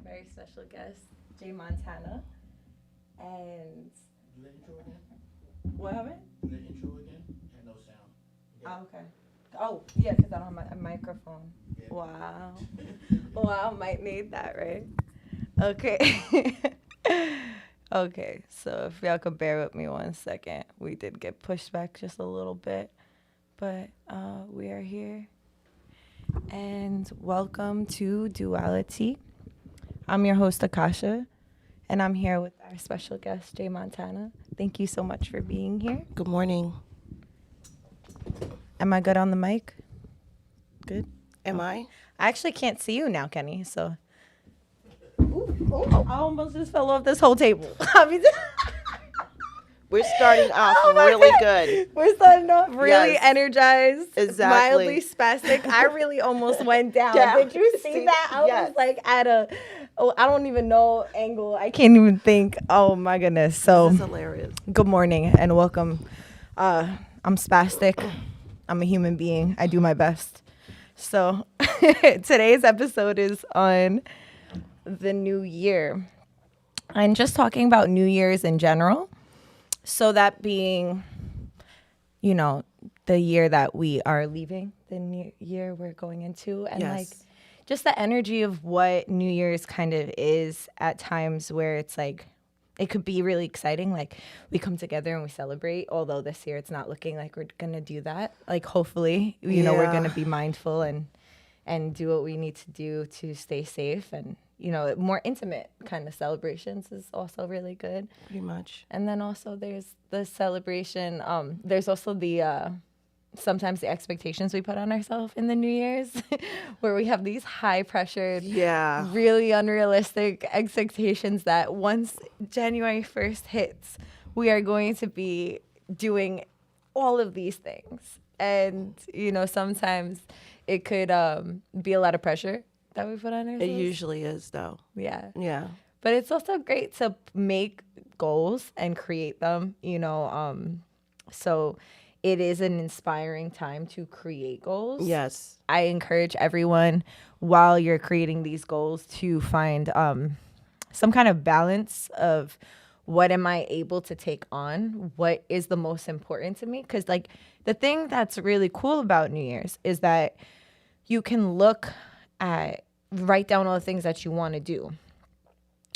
very special guest, Jay Montana. And Do the intro again? what happened? Do the intro again? Had no sound. Oh, Okay. okay. Oh, yeah, because I don't have a microphone. Yeah. Wow. Wow, might need that, right? Okay. Okay, so if y'all could bear with me 1 second, we did get pushed back just a little bit, but we are here. And welcome to DualiTEA. I'm your host, Akasha, and I'm here with our special guest, Jay Montana. Thank you so much for being here. Good morning. Am I good on the mic? Good. Am I? I actually can't see you now, Kenny, so. Ooh, I almost just fell off this whole table. I mean, We're starting off Oh my really God. good. We're starting off really Yes. energized, Exactly. mildly spastic. I really almost went down. Down. Did you see See, that? I yes. was like at a, I don't even know angle. I can't even think. Oh my goodness. So, This is hilarious. good morning and welcome. I'm spastic. I'm a human being. I do my best. So, today's episode is on the new year and just talking about New Year's in general. So that being, you know, the year that we are leaving, the new year we're going into, and Yes. like just the energy of what New Year's kind of is at times where it's like it could be really exciting. Like we come together and we celebrate, although this year it's not looking like we're going to do that. Like hopefully, you know, we're Yeah. going to be mindful and do what we need to do to stay safe, and you know, more intimate kind of celebrations is also really good. Pretty much. And then also there's the celebration. There's also the sometimes the expectations we put on ourselves in the New Year's, where we have these high pressured, Yeah. really unrealistic expectations that once January 1st hits, we are going to be doing all of these things. And you know, sometimes it could be a lot of pressure that we put on ourselves. It usually is, though. Yeah. Yeah. But it's also great to make goals and create them, you know. So it is an inspiring time to create goals. Yes. I encourage everyone while you're creating these goals to find some kind of balance of what am I able to take on? What is the most important to me? Because like the thing that's really cool about New Year's is that you can write down all the things that you want to do.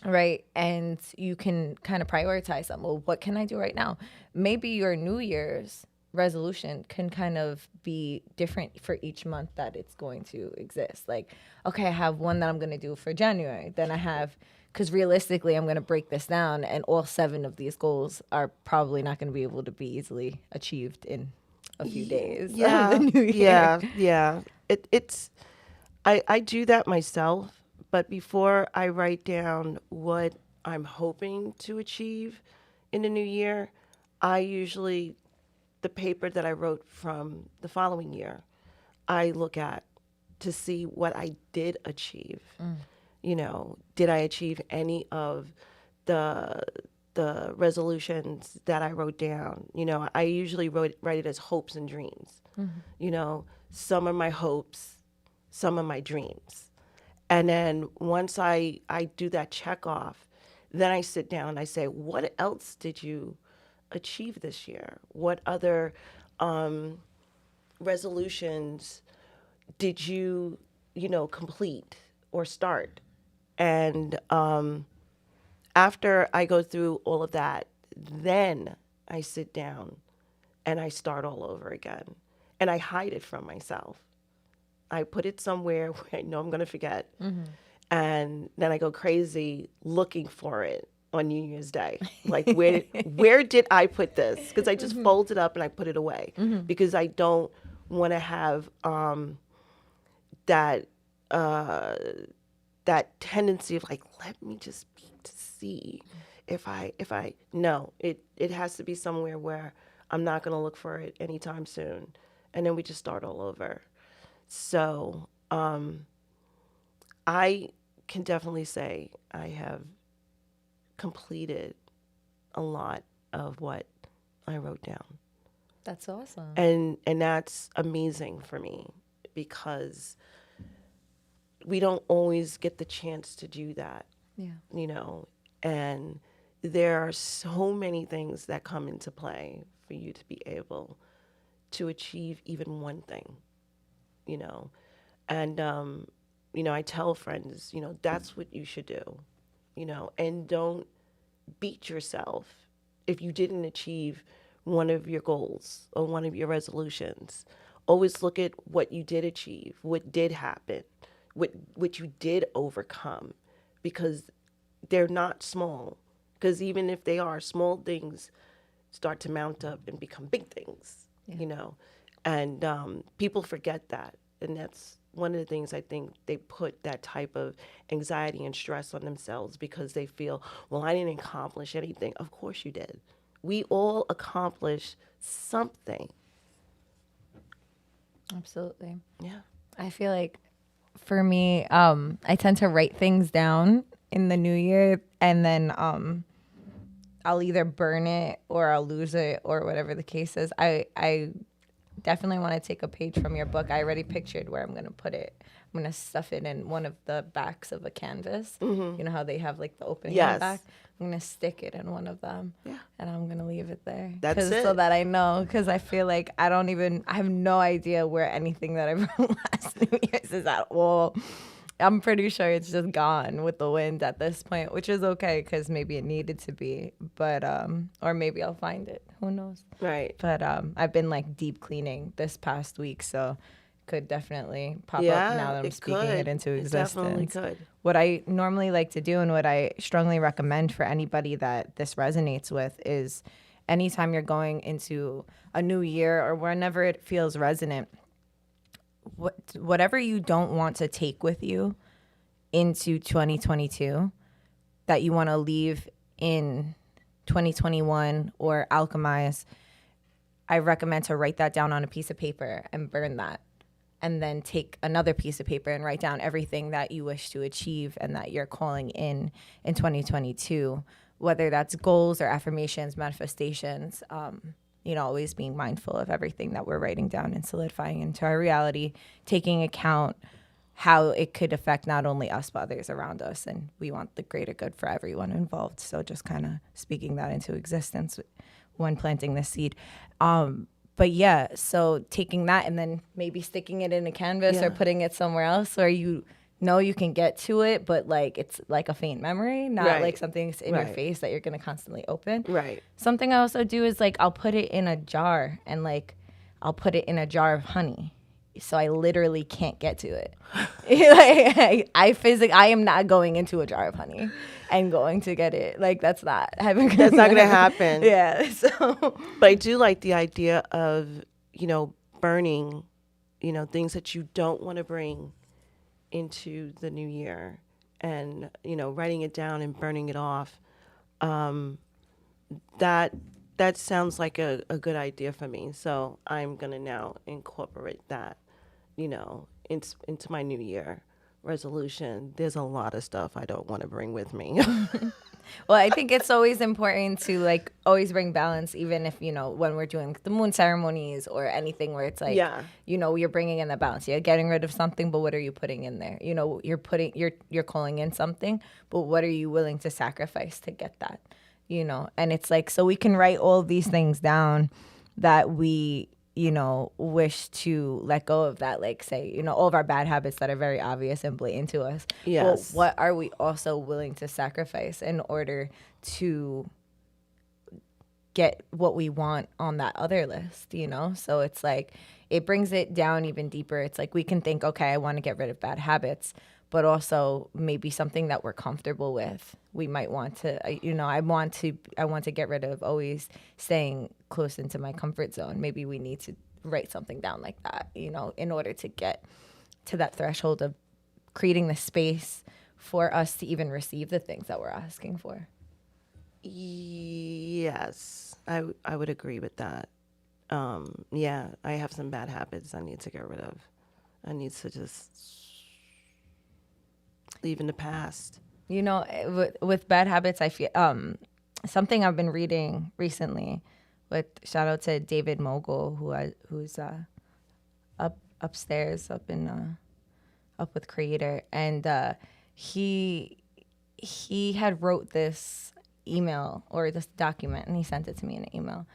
Right. And you can kind of prioritize them. Well, what can I do right now? Maybe your New Year's resolution can kind of be different for each month that it's going to exist. Like, okay, I have one that I'm going to do for January. Then I have, because realistically, I'm going to break this down, and all 7 of these goals are probably not going to be able to be easily achieved in a few days. Yeah. Of the new year. Yeah. Yeah. I do that myself, but before I write down what I'm hoping to achieve in the new year, I usually, the paper that I wrote from the following year, I look at to see what I did achieve. You know, did I achieve any of the resolutions that I wrote down? You know, I usually write it as hopes and dreams. You know, some are my hopes, some are my dreams. And then once I do that check off, then I sit down and I say, what else did you achieve this year? What other resolutions did you, you know, complete or start? And after I go through all of that, then I sit down and I start all over again. And I hide it from myself. I put it somewhere where I know I'm going to forget. And then I go crazy looking for it on New Year's Day. Like, where did I put this? Because I just fold it up and I put it away. Because I don't want to have that that tendency of like, let me just peek to see if I no, it has to be somewhere where I'm not going to look for it anytime soon. And then we just start all over. So I can definitely say I have completed a lot of what I wrote down. That's awesome. And that's amazing for me because we don't always get the chance to do that, Yeah. you know, and there are so many things that come into play for you to be able to achieve even one thing, you know. And, I tell friends, that's what you should do, and don't beat yourself if you didn't achieve one of your goals or one of your resolutions. Always look at what you did achieve, what did happen, what you did overcome, because they're not small. Because even if they are, small things start to mount up and become big things, and people forget that. And that's one of the things I think they put that type of anxiety and stress on themselves because they feel, well, I didn't accomplish anything. Of course you did. We all accomplish something. Absolutely. Yeah. I feel like for me, I tend to write things down in the new year, and then I'll either burn it or I'll lose it or whatever the case is. I definitely want to take a page from your book. I already pictured where I'm going to put it. I'm going to stuff it in one of the backs of a canvas. You know how they have like the opening on the Yes. back? I'm going to stick it in one of them. Yeah. And I'm going to leave it there. That's it. So that I know, because I feel like I have no idea where anything that I've wrote last New Year's is at all. I'm pretty sure it's just gone with the wind at this point, which is okay because maybe it needed to be, but or maybe I'll find it. Who knows? Right. But I've been like deep cleaning this past week, so could definitely pop up Yeah, now that I'm it speaking could. it into It definitely existence. could. What I normally like to do and what I strongly recommend for anybody that this resonates with is anytime you're going into a new year or whenever it feels resonant, whatever you don't want to take with you into 2022 that you want to leave in 2021 or alchemize, I recommend to write that down on a piece of paper and burn that. And then take another piece of paper and write down everything that you wish to achieve and that you're calling in 2022, whether that's goals or affirmations, manifestations. Always being mindful of everything that we're writing down and solidifying into our reality, taking account how it could affect not only us, but others around us. And we want the greater good for everyone involved. So just kind of speaking that into existence when planting the seed. But yeah, so taking that and then maybe sticking it in a canvas or putting it somewhere else where you know you can get to it, but like it's like a faint memory, not like something's in your face that you're going to constantly open. Right. Something I also do is like I'll put it in a jar and like I'll put it in a jar of honey. So I literally can't get to it. I am not going into a jar of honey and going to get it. Like that's not happening. That's not going to happen. Yeah. So, But I do like the idea of, burning, things that you don't want to bring into the new year and, writing it down and burning it off. That sounds like a good idea for me. So I'm going to now incorporate that, into my new year resolution. There's a lot of stuff I don't want to bring with me. well, I think it's always important to like always bring balance, even if, when we're doing the moon ceremonies or anything where it's like, you're bringing in the balance. You're getting rid of something, but what are you putting in there? You're calling in something, but what are you willing to sacrifice to get that? And it's like, so we can write all these things down that we, wish to let go of, that, like, say, all of our bad habits that are very obvious and blatant to us. Yes. But what are we also willing to sacrifice in order to get what we want on that other list, So it's like, it brings it down even deeper. It's like we can think, okay, I want to get rid of bad habits, but also maybe something that we're comfortable with. We might want to, I want to get rid of always staying close into my comfort zone. Maybe we need to write something down like that, in order to get to that threshold of creating the space for us to even receive the things that we're asking for. Yes, I would agree with that. I have some bad habits I need to get rid of. I need to just leave in the past. With bad habits, I feel something I've been reading recently. With shout out to David Mogul, who's upstairs up in Up with Creator, and he had wrote this email or this document, and he sent it to me in an email,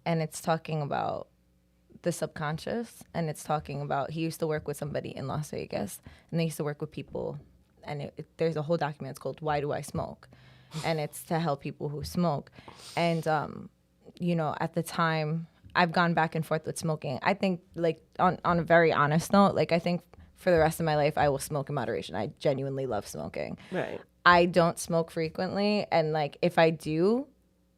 and it's talking about the subconscious, and it's talking about, he used to work with somebody in Las Vegas, and they used to work with people, and there's a whole document. It's called "Why Do I Smoke," and it's to help people who smoke. And at the time, I've gone back and forth with smoking. I think, like, on a very honest note, like, I think for the rest of my life I will smoke in moderation. I genuinely love smoking. Right. I don't smoke frequently, and like, if I do,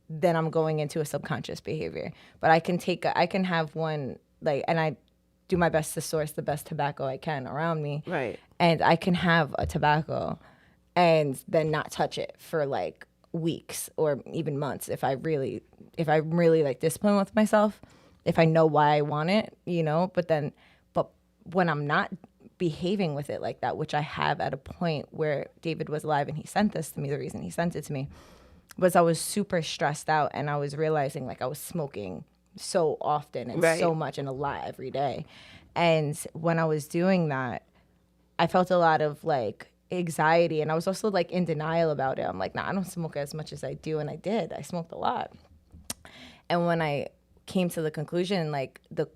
then I'm going into a subconscious behavior. But I can have one, like, and I do my best to source the best tobacco I can around me. Right. And I can have a tobacco and then not touch it for like weeks or even months if I'm really like disciplined with myself, if I know why I want it, but when I'm not behaving with it like that, which I have at a point where David was alive and he sent this to me, the reason he sent it to me was I was super stressed out, and I was realizing like I was smoking so often and Right. so much and a lot every day. And when I was doing that, I felt a lot of like anxiety, and I was also like in denial about it. I'm like, nah, I don't smoke as much as I do. And I did. I smoked a lot. And when I came to the conclusion, like the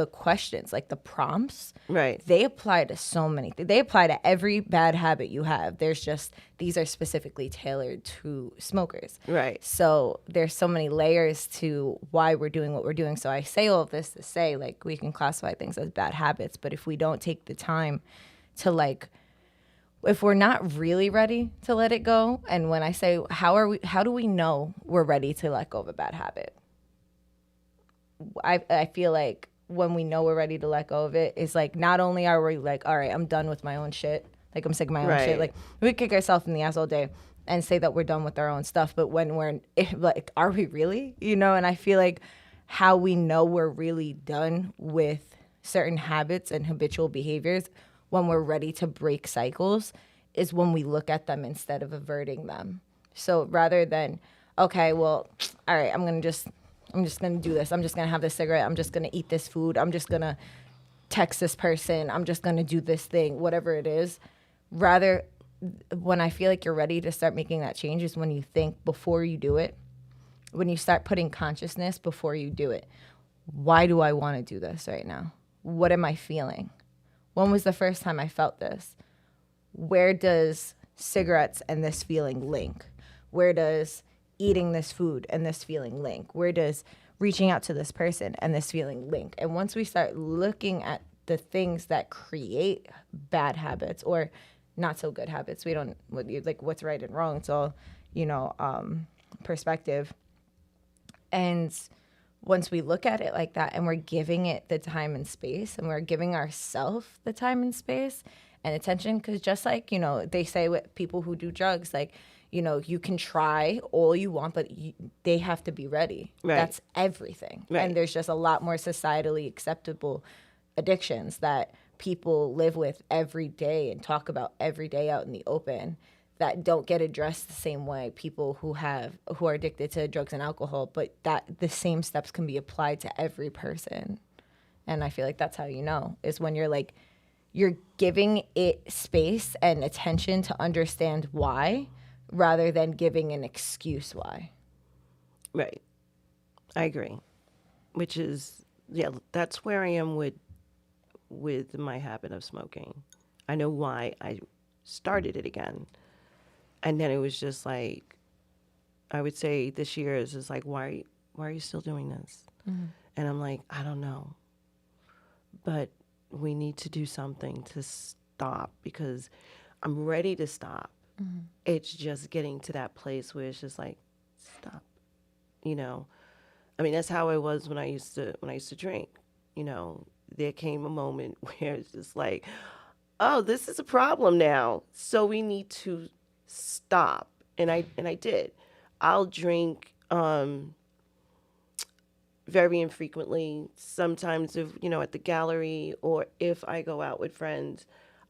questions, like the prompts, Right. they apply to so many things. They apply to every bad habit you have. There's just, these are specifically tailored to smokers. Right. So there's so many layers to why we're doing what we're doing. So I say all of this to say, like, we can classify things as bad habits, but if we don't take the time to, like, if we're not really ready to let it go, and when I say how do we know we're ready to let go of a bad habit? I feel like when we know we're ready to let go of it, it's like, not only are we like, all right, I'm done with my own shit, like I'm sick of my own Right. shit, like we kick ourselves in the ass all day and say that we're done with our own stuff, but when we're like, are we really? And I feel like how we know we're really done with certain habits and habitual behaviors, when we're ready to break cycles, is when we look at them instead of averting them. So rather than, okay, well, all right, I'm just gonna do this. I'm just gonna have this cigarette. I'm just gonna eat this food. I'm just gonna text this person. I'm just gonna do this thing, whatever it is. Rather, when I feel like you're ready to start making that change is when you think before you do it, when you start putting consciousness before you do it. Why do I want to do this right now? What am I feeling? When was the first time I felt this? Where does cigarettes and this feeling link? Where does eating this food and this feeling link? Where does reaching out to this person and this feeling link? And once we start looking at the things that create bad habits or not so good habits, we don't like what's right and wrong. It's all, perspective. And once we look at it like that and we're giving it the time and space, and we're giving ourselves the time and space and attention, because just like, they say with people who do drugs, like, you can try all you want, but they have to be ready. Right. That's everything. Right. And there's just a lot more societally acceptable addictions that people live with every day and talk about every day out in the open that don't get addressed the same way people who are addicted to drugs and alcohol, but that the same steps can be applied to every person. And I feel like that's how is when you're giving it space and attention to understand why, rather than giving an excuse why. Right. I agree. Which is, that's where I am with my habit of smoking. I know why I started it again. And then it was just like, I would say this year is just like, why are you still doing this? Mm-hmm. And I'm like, I don't know. But we need to do something to stop, because I'm ready to stop. Mm-hmm. It's just getting to that place where it's just like, stop. I mean, that's how I was when I used to drink. There came a moment where it's just like, oh, this is a problem now. So we need to stop. And I did. I'll drink very infrequently. Sometimes if, at the gallery, or if I go out with friends,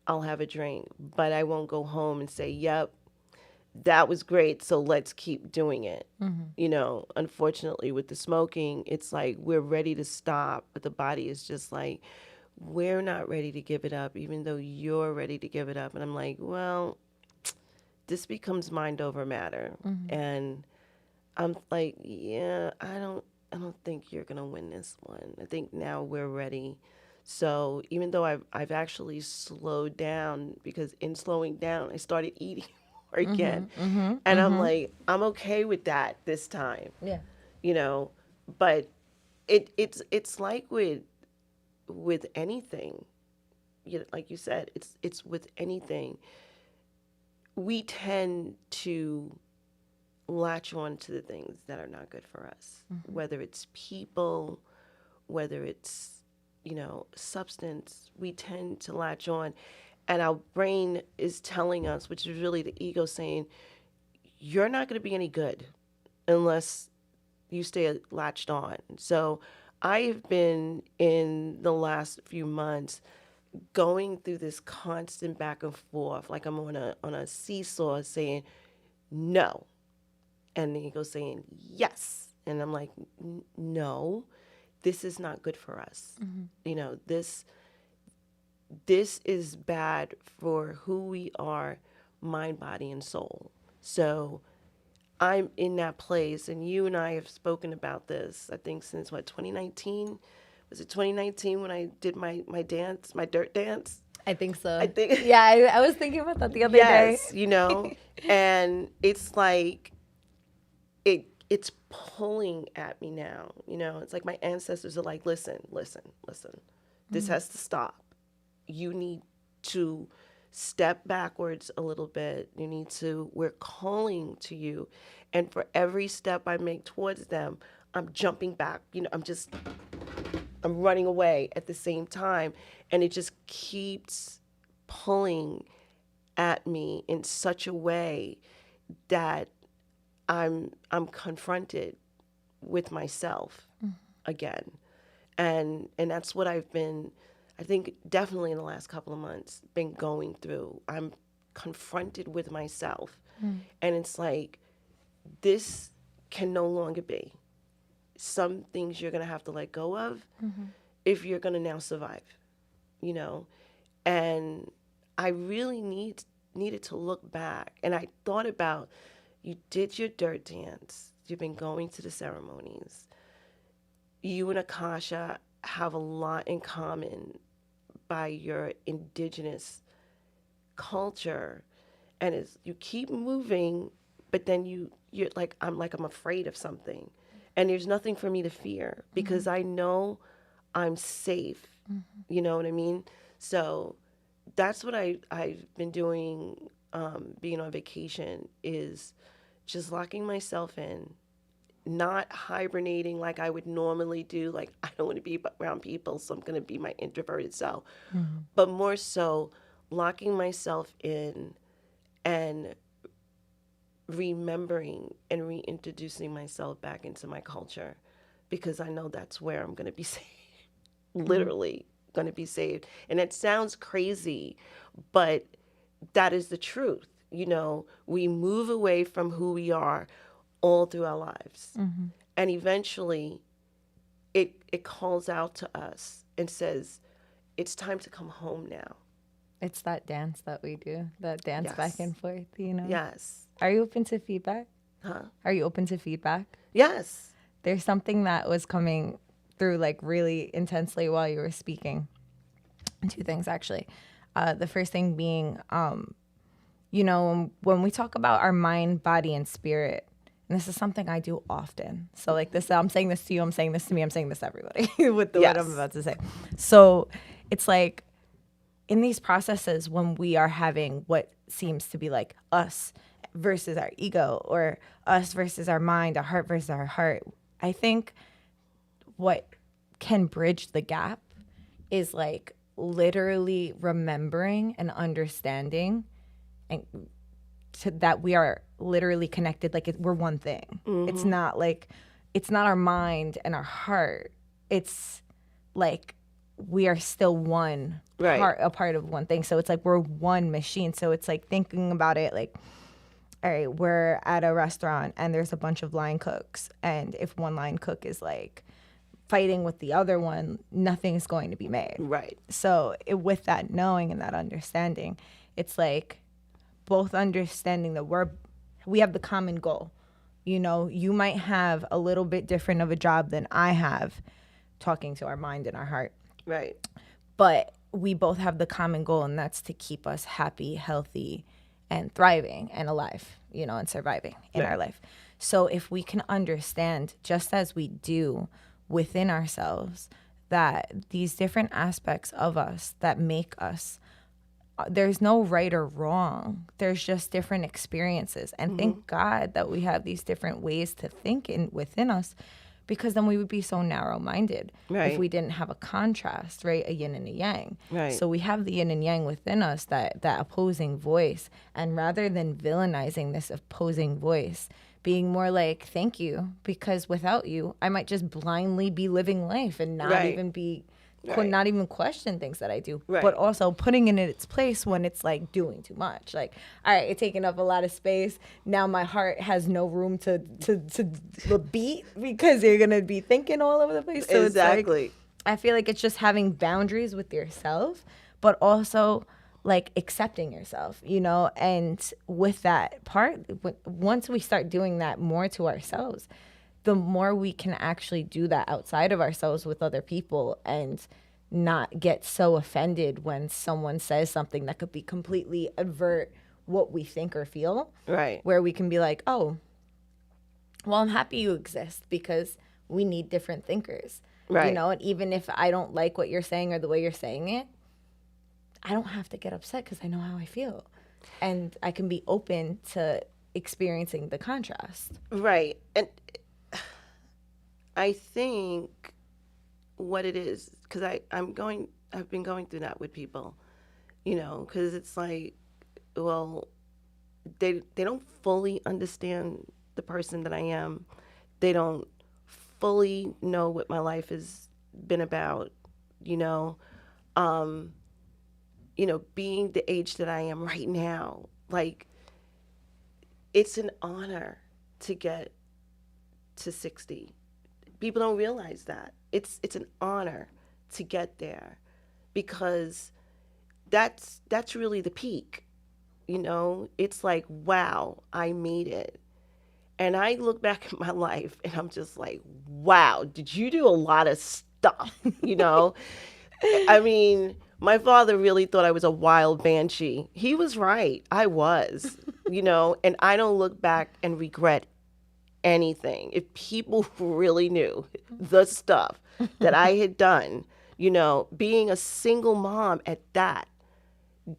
I'll have a drink, but I won't go home and say, yep, that was great, so let's keep doing it. Mm-hmm. Unfortunately with the smoking, it's like we're ready to stop, but the body is just like, we're not ready to give it up, even though you're ready to give it up. And I'm like, well, this becomes mind over matter. And I'm like, yeah, I don't think you're gonna win this one. I think now we're ready. So even though I've actually slowed down, because in slowing down I started eating more again. And I'm like, I'm okay with that this time. Yeah. You know, but it's like with anything. You know, like you said, it's with anything. We tend to latch on to the things that are not good for us, whether it's people, whether it's, substance. We tend to latch on. And our brain is telling us, which is really the ego saying, you're not going to be any good unless you stay latched on. So I've been in the last few months going through this constant back and forth, like I'm on a seesaw saying no, and the ego saying yes, and I'm like, no, this is not good for us. This is bad for who we are, mind, body, and soul. So I'm in that place, and you and I have spoken about this, I think, since 2019? Was it 2019 when I did my dance, my dirt dance? I think so. I think. Yeah, I was thinking about that the other day. Yes, and it's like it's pulling at me now. It's like my ancestors are like, listen. This has to stop. You need to step backwards a little bit. We're calling to you. And for every step I make towards them, I'm jumping back. I'm running away at the same time. And it just keeps pulling at me in such a way that I'm confronted with myself again. And that's what I've been, I think, definitely in the last couple of months, been going through. I'm confronted with myself. And it's like, this can no longer be. Some things you're going to have to let go of if you're going to now survive, And I really needed to look back. And I thought about, you did your dirt dance. You've been going to the ceremonies. You and Akasha have a lot in common by your indigenous culture. And you keep moving, but then you're like, I'm afraid of something. And there's nothing for me to fear because I know I'm safe. You know what I mean? So that's what I've been doing, being on vacation, is just locking myself in, not hibernating like I would normally do. Like, I don't want to be around people, so I'm going to be my introverted self. But more so, locking myself in and remembering and reintroducing myself back into my culture, because I know that's where I'm going to be saved. Literally going to be saved. And it sounds crazy, but that is the truth. We move away from who we are all through our lives. And eventually it calls out to us and says, it's time to come home now. It's that dance that we do, that dance back and forth, Yes. Are you open to feedback? Huh? Are you open to feedback? Yes. There's something that was coming through like really intensely while you were speaking. Two things, actually. The first thing being, when we talk about our mind, body, and spirit, and this is something I do often. So like this, I'm saying this to you, I'm saying this to me, I'm saying this to everybody with what I'm about to say. So it's like, in these processes, when we are having what seems to be like us versus our ego, or us versus our mind, our heart versus our heart, I think what can bridge the gap is like literally remembering and understanding and that we are literally connected. Like we're one thing. It's not our mind and our heart. It's like we are still one a part of one thing. So it's like we're one machine. So it's like thinking about it like, all right, we're at a restaurant and there's a bunch of line cooks. And if one line cook is like fighting with the other one, nothing's going to be made. Right. So with that knowing and that understanding, it's like both understanding that we have the common goal. You know, you might have a little bit different of a job than I have, talking to our mind and our heart. Right. But we both have the common goal, and that's to keep us happy, healthy, and thriving and alive, you know, and surviving in our life. So if we can understand, just as we do within ourselves, that these different aspects of us that make us, there's no right or wrong. There's just different experiences. And thank God that we have these different ways to think within us, because then we would be so narrow-minded if we didn't have a contrast, right? A yin and a yang. Right. So we have the yin and yang within us, that opposing voice. And rather than villainizing this opposing voice, being more like, thank you, because without you, I might just blindly be living life and not even be, not even question things that I do, but also putting it in its place when it's like doing too much. Like, all right, it's taking up a lot of space. Now my heart has no room to beat, because you're going to be thinking all over the place. So Exactly. It's like, I feel like it's just having boundaries with yourself, but also like accepting yourself, you know? And with that part, once we start doing that more to ourselves, the more we can actually do that outside of ourselves with other people, and not get so offended when someone says something that could be completely avert what we think or feel. Right. Where we can be like, oh, well, I'm happy you exist, because we need different thinkers. Right. You know, and even if I don't like what you're saying or the way you're saying it, I don't have to get upset, because I know how I feel. And I can be open to experiencing the contrast. Right. And I think what it is, because I've been going through that with people, you know, because it's like, well, they don't fully understand the person that I am. They don't fully know what my life has been about, you know. Being the age that I am right now, like, it's an honor to get to 60. People don't realize that. It's an honor to get there, because that's really the peak. You know, it's like, wow, I made it. And I look back at my life and I'm just like, wow, did you do a lot of stuff, you know? I mean, my father really thought I was a wild banshee. He was right. I was, you know, and I don't look back and regret anything. If people really knew the stuff that I had done, you know, being a single mom at that,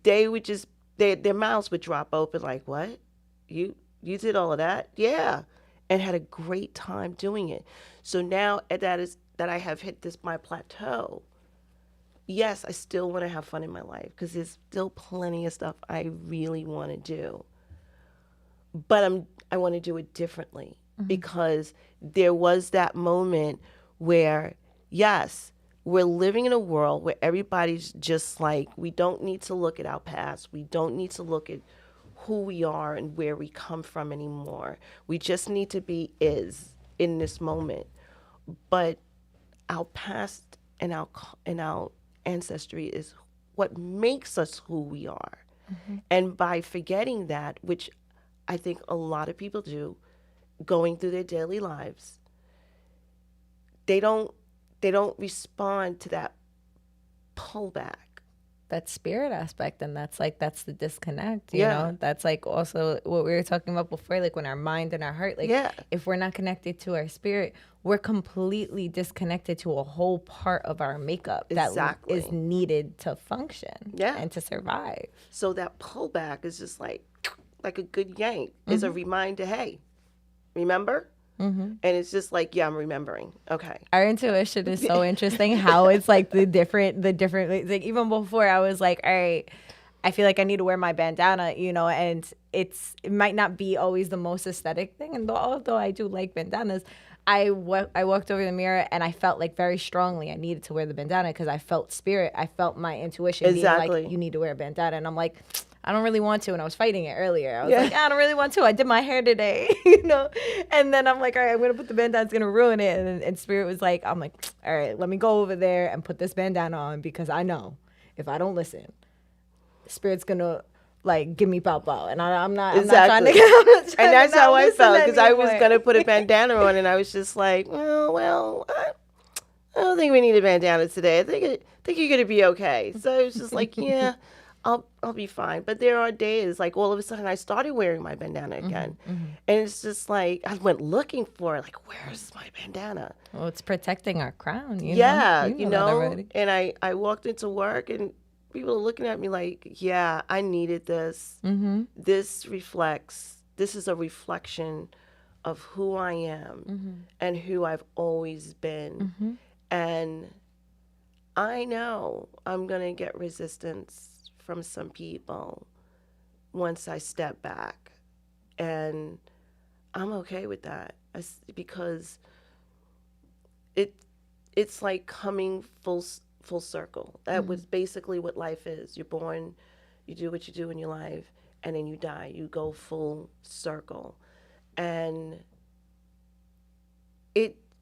they would just, their mouths would drop open like, what? You did all of that? Yeah. And had a great time doing it. So now that I have hit my plateau, yes, I still want to have fun in my life, because there's still plenty of stuff I really want to do. But I want to do it differently, because there was that moment where, yes, we're living in a world where everybody's just like, we don't need to look at our past. We don't need to look at who we are and where we come from anymore. We just need to be in this moment. But our past and our ancestry is what makes us who we are. And by forgetting that, which I think a lot of people do, going through their daily lives, they don't respond to that pullback. That spirit aspect, and that's the disconnect, you know? That's like also what we were talking about before, like when our mind and our heart, like if we're not connected to our spirit, we're completely disconnected to a whole part of our makeup that is needed to function and to survive. So that pullback is just like a good yank. Is a reminder, hey, remember? And it's just like, yeah, I'm remembering. Okay. Our intuition is so interesting, how it's like the different, like even before I was like, all right, I feel like I need to wear my bandana, you know, and it might not be always the most aesthetic thing. And although I do like bandanas, I walked over the mirror and I felt like very strongly I needed to wear the bandana, because I felt spirit. I felt my intuition being like, you need to wear a bandana. And I'm like, I don't really want to. And I was fighting it earlier. I was Yeah. like, I don't really want to. I did my hair today, you know? And then I'm like, all right, I'm going to put the bandana. It's going to ruin it. And Spirit was like, I'm like, all right, let me go over there and put this bandana on because I know if I don't listen, Spirit's going to like give me pow pow. And I'm not Exactly. I'm not trying And that's to not how I listen felt because I was anymore. going to put a bandana on and I was just like, I don't think we need a bandana today. I think you're going to be okay. So it was just like, yeah, I'll be fine. But there are days like all of a sudden I started wearing my bandana again. And it's just like I went looking for it, like, where's my bandana? Well, it's protecting our crown, you know? Yeah, You know that know. already. And I walked into work and people are looking at me like, yeah, I needed this. This is a reflection of who I am and who I've always been. And I know I'm going to get resistance from some people once I step back. And I'm okay with that because it's like coming full circle. That was basically what life is. You're born, you do what you do in your life, and then you die. You go full circle. And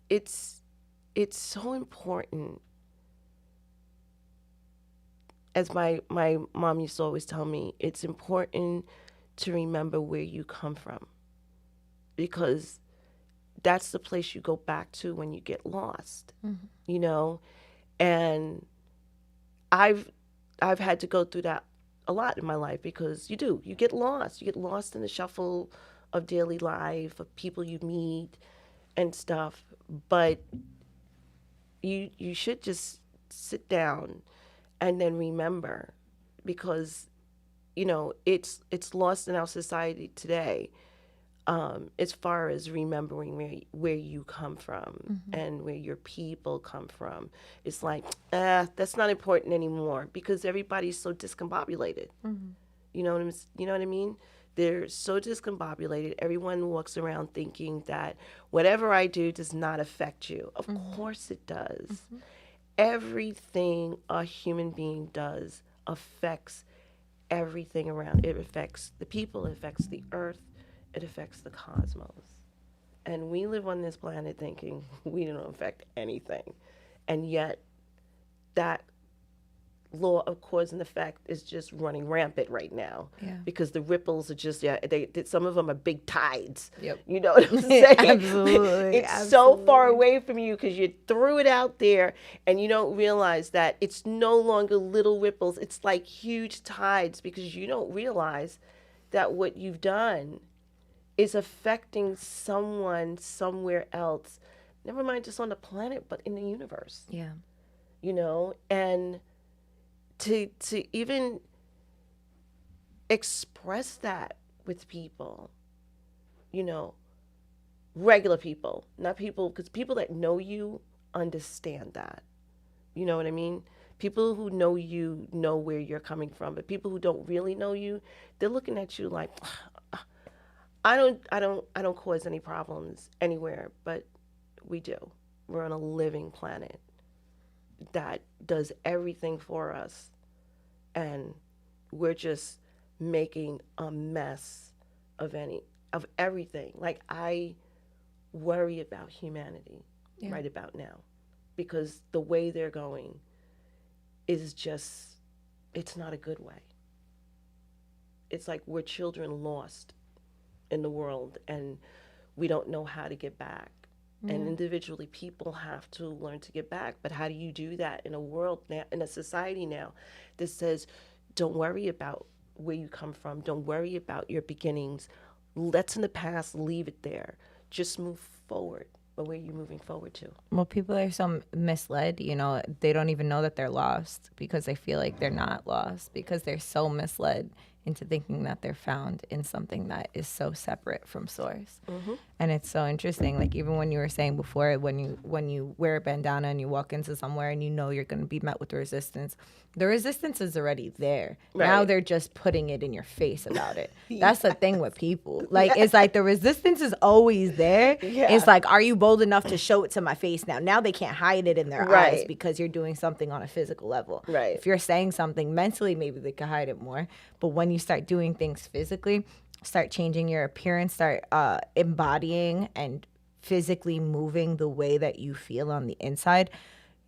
it's so important. As my mom used to always tell me, it's important to remember where you come from because that's the place you go back to when you get lost, you know? And I've had to go through that a lot in my life because you get lost. You get lost in the shuffle of daily life, of people you meet and stuff. But you should just sit down and then remember because, you know, it's lost in our society today as far as remembering where you come from and where your people come from. It's like, that's not important anymore because everybody's so discombobulated. You know what I mean? They're so discombobulated. Everyone walks around thinking that whatever I do does not affect you. Of course it does. Everything a human being does affects everything around. It affects the people, it affects the earth, it affects the cosmos. And we live on this planet thinking we don't affect anything. And yet that law of cause and effect is just running rampant right now. Yeah. Because the ripples are just, some of them are big tides. Yep. You know what I'm saying? Absolutely. It's so far away from you because you threw it out there and you don't realize that it's no longer little ripples. It's like huge tides because you don't realize that what you've done is affecting someone somewhere else. Never mind just on the planet, but in the universe. Yeah. You know, and to even express that with people, you know, regular people, not people, because people that know you understand that. You know what I mean? People who know you know where you're coming from, but people who don't really know you, they're looking at you like, I don't cause any problems anywhere, but we do. We're on a living planet that does everything for us, and we're just making a mess of everything. Like, I worry about humanity right about now because the way they're going is just, it's not a good way. It's like we're children lost in the world and we don't know how to get back. And individually, people have to learn to get back. But how do you do that in a world now, in a society now that says, don't worry about where you come from. Don't worry about your beginnings. Let's in the past, leave it there. Just move forward. But where are you moving forward to? Well, people are so misled, you know, they don't even know that they're lost because they feel like they're not lost because they're so misled into thinking that they're found in something that is so separate from source. And it's so interesting. Like, even when you were saying before, when you wear a bandana and you walk into somewhere and you know you're going to be met with resistance, the resistance is already there. Right. Now they're just putting it in your face about it. That's the thing with people. Like, it's like the resistance is always there. Yeah. It's like, are you bold enough to show it to my face now? Now they can't hide it in their eyes Right. because you're doing something on a physical level. Right. If you're saying something mentally, maybe they can hide it more. But when you start doing things physically, start changing your appearance, start embodying and physically moving the way that you feel on the inside,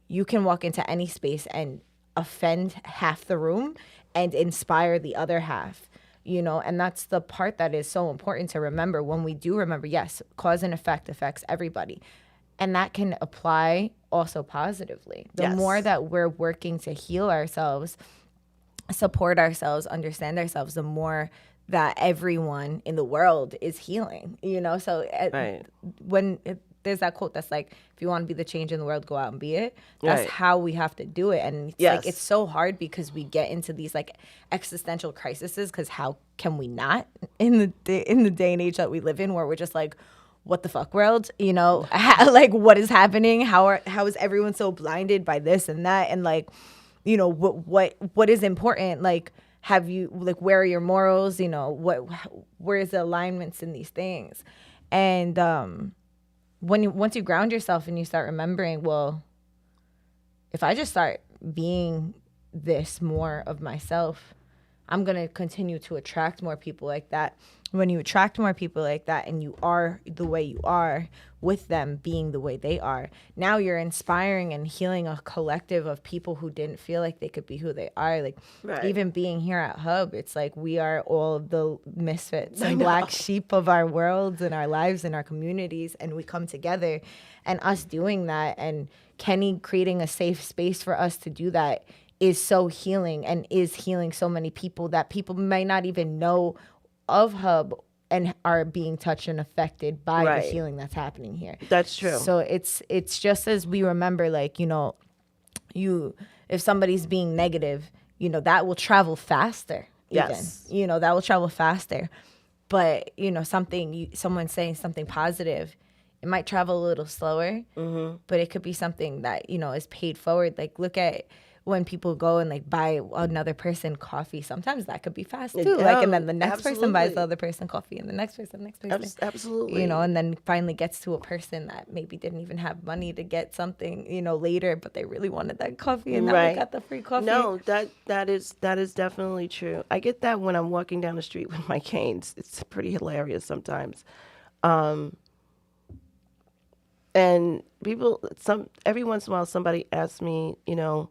you can walk into any space and offend half the room and inspire the other half, you know. And that's the part that is so important to remember. When we do remember, yes, cause and effect affects everybody, and that can apply also positively. The Yes. more that we're working to heal ourselves, support ourselves, understand ourselves, the more that everyone in the world is healing, you know. So Right. there's that quote that's like, if you want to be the change in the world, go out and be it. That's Right. how we have to do it. And it's Yes. like, it's so hard because we get into these like existential crises, because how can we not in the day and age that we live in, where we're just like, what the fuck world, you know? Like, what is happening? How is everyone so blinded by this and that? And like, you know, what is important? Like, have you, like, where are your morals? You know, where's the alignments in these things? And once you ground yourself and you start remembering, well, if I just start being this more of myself, I'm going to continue to attract more people like that. When you attract more people like that and you are the way you are, with them being the way they are, now you're inspiring and healing a collective of people who didn't feel like they could be who they are. Like, Right. even being here at Hub, it's like we are all the misfits and black sheep of our worlds and our lives and our communities, and we come together. And us doing that, and Kenny creating a safe space for us to do that, is so healing, and is healing so many people that people may not even know of Hub and are being touched and affected by Right. the healing that's happening here. That's true. So it's just as we remember, like, you know, if somebody's being negative, you know, that will travel faster. Even. Yes. You know, that will travel faster. But, you know, someone saying something positive, it might travel a little slower, but it could be something that, you know, is paid forward. Like, look at when people go and like buy another person coffee. Sometimes that could be fast too. Like, and then the next person buys the absolutely. other person coffee, and the next person. Absolutely. You know, and then finally gets to a person that maybe didn't even have money to get something, you know, later, but they really wanted that coffee, and now they Right. got the free coffee. No, that is definitely true. I get that when I'm walking down the street with my canes. It's pretty hilarious sometimes. And people, every once in a while, somebody asks me, you know,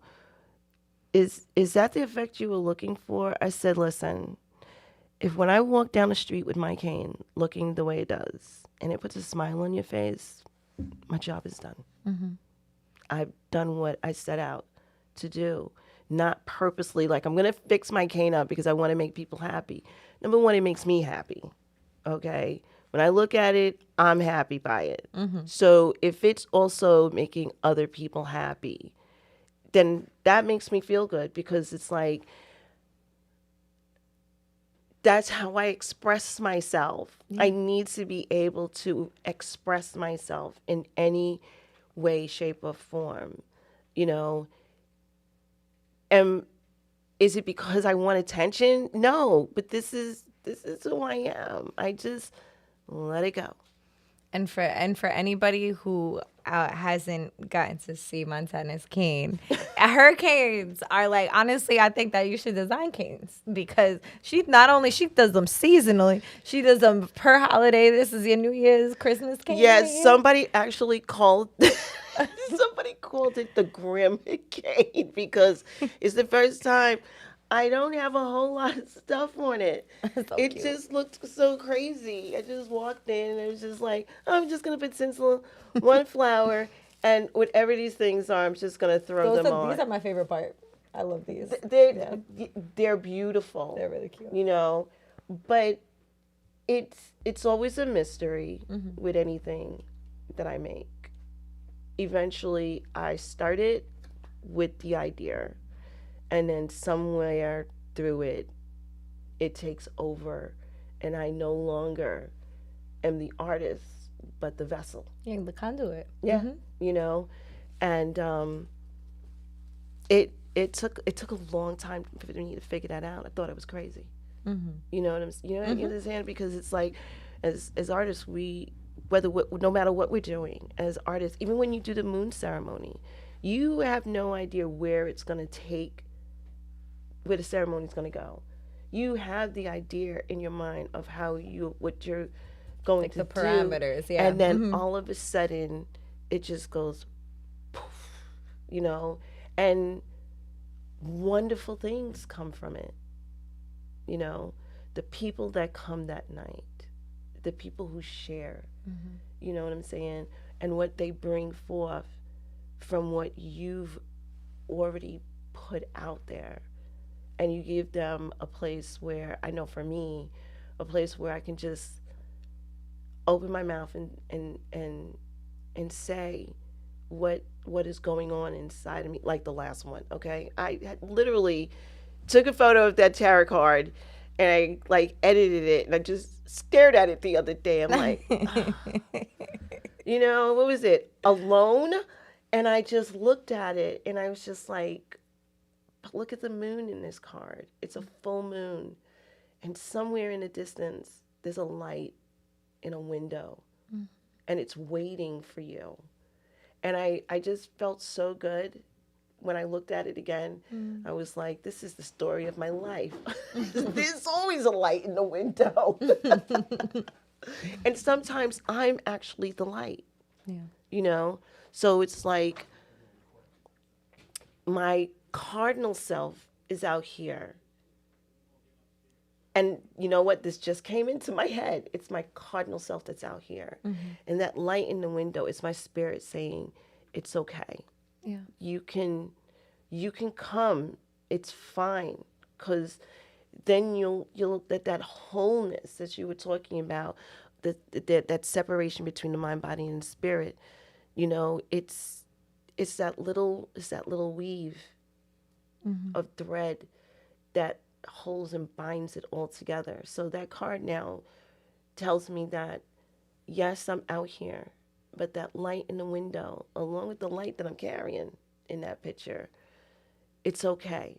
is that the effect you were looking for? I said, listen, if when I walk down the street with my cane, looking the way it does, and it puts a smile on your face, my job is done. I've done what I set out to do. Not purposely, like, I'm going to fix my cane up because I want to make people happy. Number one, it makes me happy, okay? When I look at it, I'm happy by it. So if it's also making other people happy, then that makes me feel good, because it's like, that's how I express myself. I need to be able to express myself in any way, shape, or form, you know. And is it because I want attention? No, but this is who I am. I just let it go. And for anybody who hasn't gotten to see Montana's cane, her canes are like, honestly, I think that you should design canes, because she does them seasonally, she does them per holiday. This is your New Year's, Christmas cane. Yes, somebody actually called it the Grim cane, because it's the first time I don't have a whole lot of stuff on it. So It cute. just looked so crazy. I just walked in and it was just like, I'm just gonna put tinsel, one flower, and whatever these things are, I'm just gonna throw them on. These are my favorite part. I love these. They're beautiful. They're really cute. You know, but it's always a mystery with anything that I make. Eventually, I started with the idea, and then somewhere through it, it takes over, and I no longer am the artist, but the vessel. Yeah, the conduit. Yeah, you know, and it took a long time for me to figure that out. I thought it was crazy. You know what I'm, you understand? Because it's like, as artists, no matter what we're doing as artists, even when you do the moon ceremony, you have no idea where the ceremony's going to go. You have the idea in your mind of what you're going Like to the do. parameters, yeah. And then all of a sudden, it just goes, you know, and wonderful things come from it. You know, the people that come that night, the people who share, you know what I'm saying, and what they bring forth from what you've already put out there. And you give them a place where, I know for me, a place where I can just open my mouth and say what is going on inside of me, like the last one. Okay, I had literally took a photo of that tarot card and I like edited it and I just stared at it the other day. I'm like, you know, what was it? Alone? And I just looked at it and I was just like, look at the moon in this card. It's a full moon. And somewhere in the distance, there's a light in a window and it's waiting for you. And I just felt so good when I looked at it again. I was like, this is the story of my life. There's always a light in the window. And sometimes I'm actually the light, you know? So it's like my cardinal self is out here. And you know what? This just came into my head. It's my cardinal self that's out here. And that light in the window is my spirit saying, it's okay. Yeah. You can come. It's fine. Because then you'll that wholeness that you were talking about, that separation between the mind, body, and spirit, you know, it's that little weave of thread that holds and binds it all together. So that card now tells me that yes, I'm out here, but that light in the window, along with the light that I'm carrying in that picture, it's okay.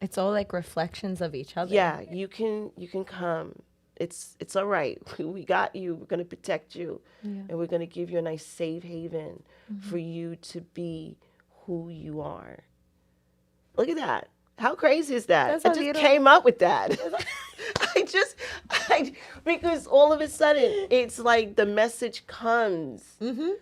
It's all like reflections of each other. Yeah, you can come. It's all right. We got you. We're going to protect you. And we're going to give you a nice safe haven for you to be who you are. Look at that. How crazy is that? That's I a just little- came up with that. Because all of a sudden, it's like the message comes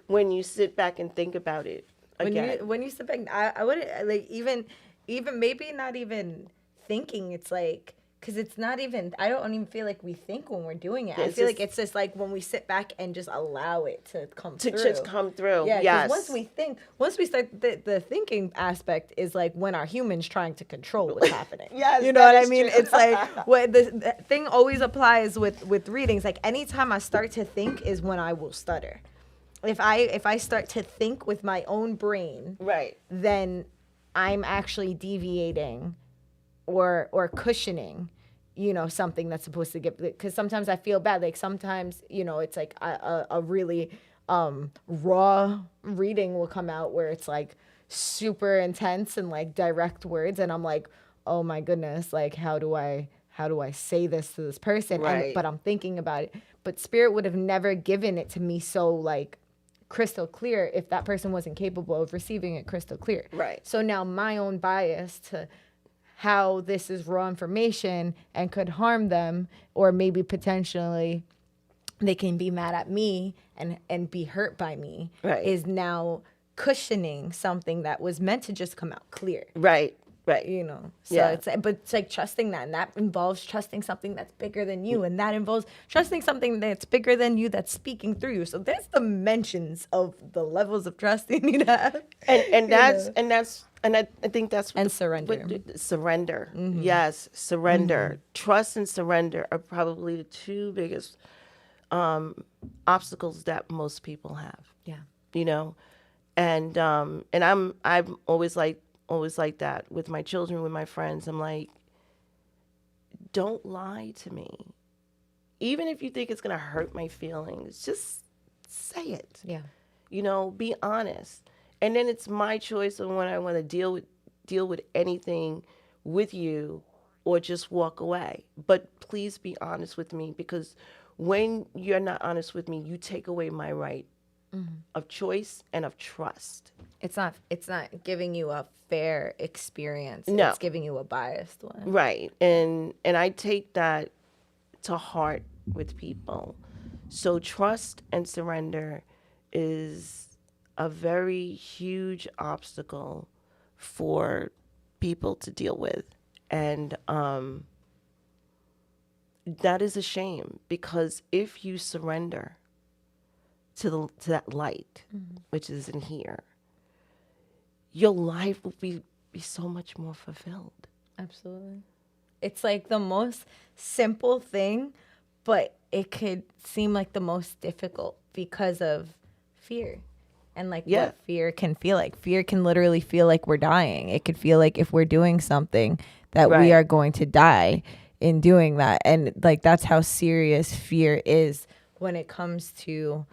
when you sit back and think about it again. When you sit back, I wouldn't like even maybe not even thinking. It's like, because it's not even, I don't even feel like we think when we're doing it. I It's feel just- like it's just like when we sit back and just allow it to come to through. just come through. Yeah, Yes. because once we start, the thinking aspect is like when our humans trying to control what's happening. Yes, you know that what I is mean? true. It's like what the thing always applies with readings. Like anytime I start to think is when I will stutter. If I start to think with my own brain, Right. then I'm actually deviating or cushioning, you know, something that's supposed to get, because sometimes I feel bad. Like sometimes, you know, it's like a really raw reading will come out where it's like super intense and like direct words. And I'm like, oh my goodness, like how do I say this to this person? Right. But I'm thinking about it. But spirit would have never given it to me so like crystal clear if that person wasn't capable of receiving it crystal clear. Right. So now my own bias to how this is raw information and could harm them, or maybe potentially they can be mad at me and be hurt by me, Right. is now cushioning something that was meant to just come out clear. Right. Right. You know, so Yeah. it's like trusting that, and that involves trusting something that's bigger than you, and that involves trusting something that's bigger than you that's speaking through you. So there's dimensions of the levels of trust you need to have. And I think that's And surrender. Surrender. Yes, surrender. Trust and surrender are probably the two biggest obstacles that most people have. Yeah. You know, and I'm always like that with my children, with my friends. I'm like, don't lie to me. Even if you think it's gonna hurt my feelings, just say it. Yeah. You know, be honest. And then it's my choice on when I want to deal with anything with you or just walk away. But please be honest with me, because when you're not honest with me, you take away my right of choice and of trust. It's not giving you a fair experience. No. It's giving you a biased one. Right. And I take that to heart with people. So trust and surrender is a very huge obstacle for people to deal with. And that is a shame, because if you surrender to that light, which is in here, your life will be so much more fulfilled. Absolutely. It's like the most simple thing, but it could seem like the most difficult because of fear. And like what fear can feel like. Fear can literally feel like we're dying. It could feel like if we're doing something that we are going to die in doing that. And like that's how serious fear is when it comes to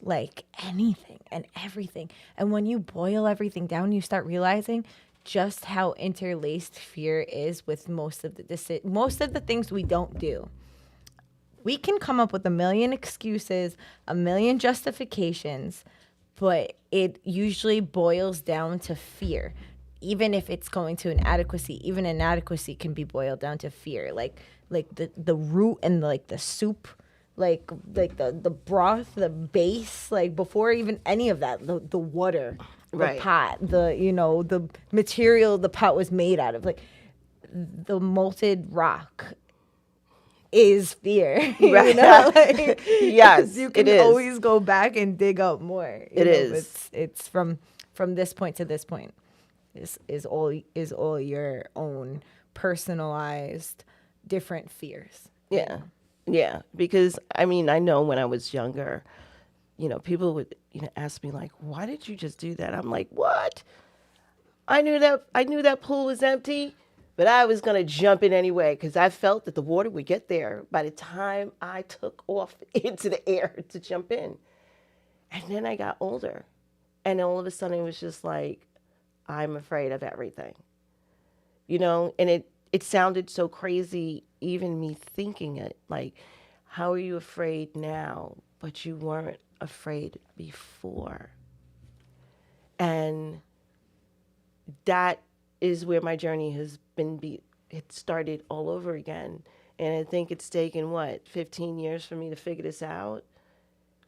like anything and everything. And when you boil everything down, you start realizing just how interlaced fear is with most of the things we don't do. We can come up with a million excuses, a million justifications, but it usually boils down to fear. Even if it's going to inadequacy, even inadequacy can be boiled down to fear. Like the root and like the soup, like the broth, the base, like before even any of that, the water, the pot, the material the pot was made out of, like the molted rock is fear. Right. Like, Yes, you can it is. always go back and dig up more. It is. It's from this point to this point. Is all your own personalized different fears. Yeah. Yeah. Because I mean, I know when I was younger, people would, ask me like, why did you just do that? I'm like, what? I knew that pool was empty, but I was going to jump in anyway, because I felt that the water would get there by the time I took off into the air to jump in. And then I got older, and all of a sudden it was just like, I'm afraid of everything, and it sounded so crazy, even me thinking it, like, how are you afraid now, but you weren't afraid before? And that is where my journey has been. It started all over again. And I think it's taken, 15 years for me to figure this out?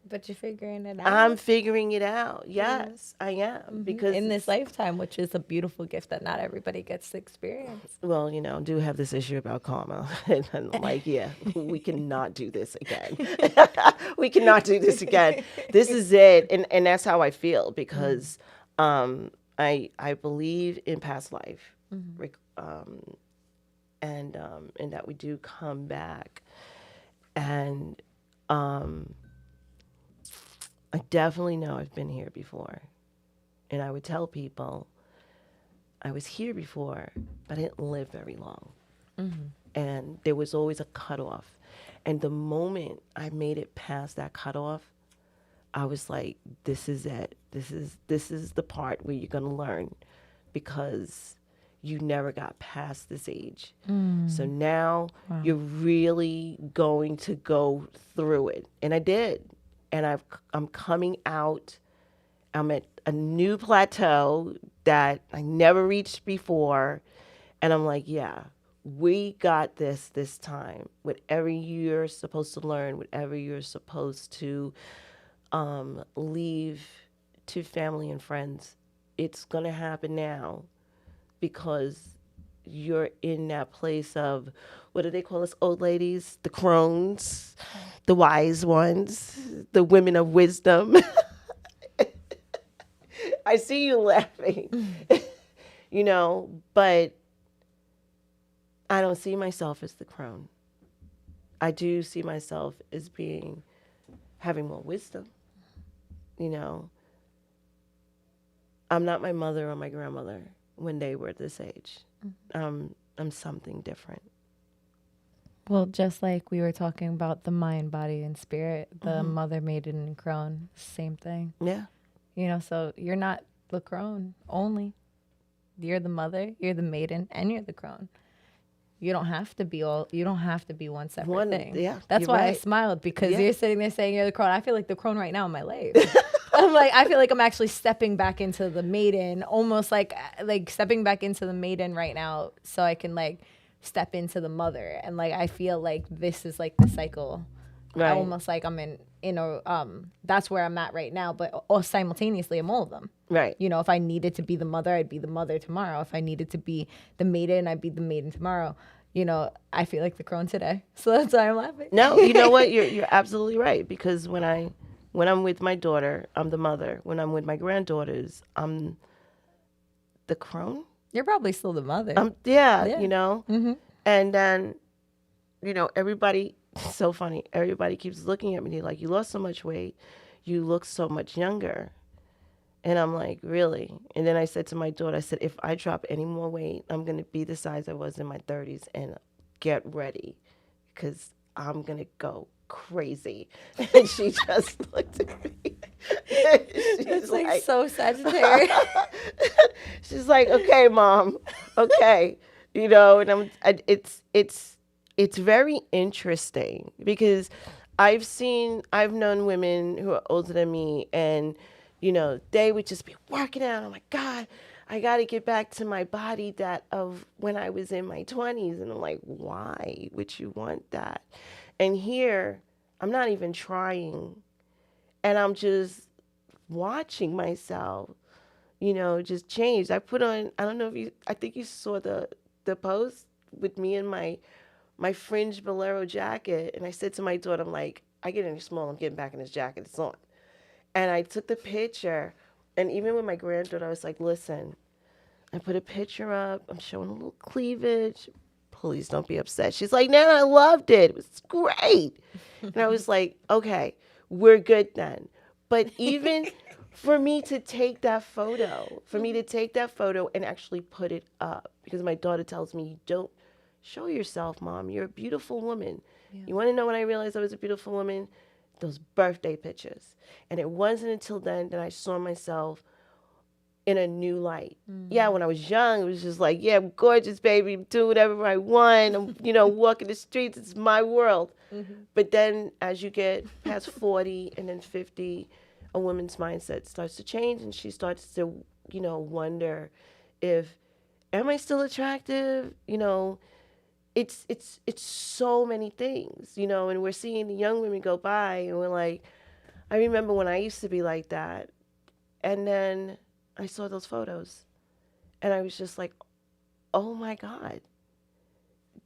But you're figuring it out. I'm figuring it out. Yes, I am. Because in this lifetime, which is a beautiful gift that not everybody gets to experience. Well, I do have this issue about karma. And I'm like, we cannot do this again. We cannot do this again. This is it. And that's how I feel, because I believe in past life, and that we do come back. And I definitely know I've been here before. And I would tell people, I was here before, but I didn't live very long. And there was always a cutoff. And the moment I made it past that cutoff, I was like, this is it. This is the part where you're going to learn, because you never got past this age. So now you're really going to go through it. And I did. And I'm coming out. I'm at a new plateau that I never reached before. And I'm like, yeah, we got this time. Whatever you're supposed to learn, whatever you're supposed to leave to family and friends, it's going to happen now, because you're in that place of, what do they call us old ladies? The crones, the wise ones, the women of wisdom. I see you laughing, but I don't see myself as the crone. I do see myself as having more wisdom. I'm not my mother or my grandmother when they were this age. I'm something different. Well, just like we were talking about the mind, body, and spirit, the mother, maiden, and crone, same thing. Yeah. So you're not the crone only. You're the mother, you're the maiden, and you're the crone. You don't have to be one separate thing. Yeah, That's why I right. smiled, because you're sitting there saying you're the crone. I feel like the crone right now in my life. I'm like, I feel like I'm actually stepping back into the maiden, almost like stepping back into the maiden right now, so I can like step into the mother, and like I feel like this is like the cycle. I Right. almost like I'm in a that's where I'm at right now, but all simultaneously I'm all of them. Right. You know, if I needed to be the mother, I'd be the mother tomorrow. If I needed to be the maiden, I'd be the maiden tomorrow. You know, I feel like the crone today, so that's why I'm laughing. No, you know what? You're absolutely right, because when I'm with my daughter, I'm the mother. When I'm with my granddaughters, I'm the crone. You're probably still the mother. Yeah, Yeah. you know. And then, you know, everybody. So funny. Everybody keeps looking at me like, you lost so much weight, you look so much younger. And I'm like, really? And then I said to my daughter, I said, if I drop any more weight, I'm going to be the size I was in my 30s, and get ready, because I'm going to go crazy. And she just looked at me. She's It's like so Sagittarius. she's like, okay, Mom, okay. You know, and it's very interesting, because I've known women who are older than me, and you know, they would just be working out. Oh my God, I got to get back to my body that of when I was in my 20s. And I'm like, why would you want that? And here, I'm not even trying. And I'm just watching myself, you know, just change. I put on, I don't know if you, I think you saw the post with me in my fringe bolero jacket. And I said to my daughter, I'm like, I get any small, I'm getting back in this jacket. It's on. And I took the picture, and even with my granddaughter, I was like, listen, I put a picture up. I'm showing a little cleavage. Please don't be upset. She's like, no, I loved it. It was great. And I was like, okay, we're good then. But even for me to take that photo, and actually put it up, because my daughter tells me, you don't show yourself, Mom. You're a beautiful woman. Yeah. You want to know when I realized I was a beautiful woman? Those birthday pictures. And it wasn't until then that I saw myself in a new light. Yeah, when I was young, it was just like, yeah, I'm gorgeous, baby. I'm doing whatever I want. I'm, you know, walking the streets. It's my world. But then as you get past 40 and then 50, a woman's mindset starts to change, and she starts to, you know, wonder if, am I still attractive? You know, it's so many things, you know, and we're seeing the young women go by, and we're like, I remember when I used to be like that. And then I saw those photos, and I was just like, oh my God,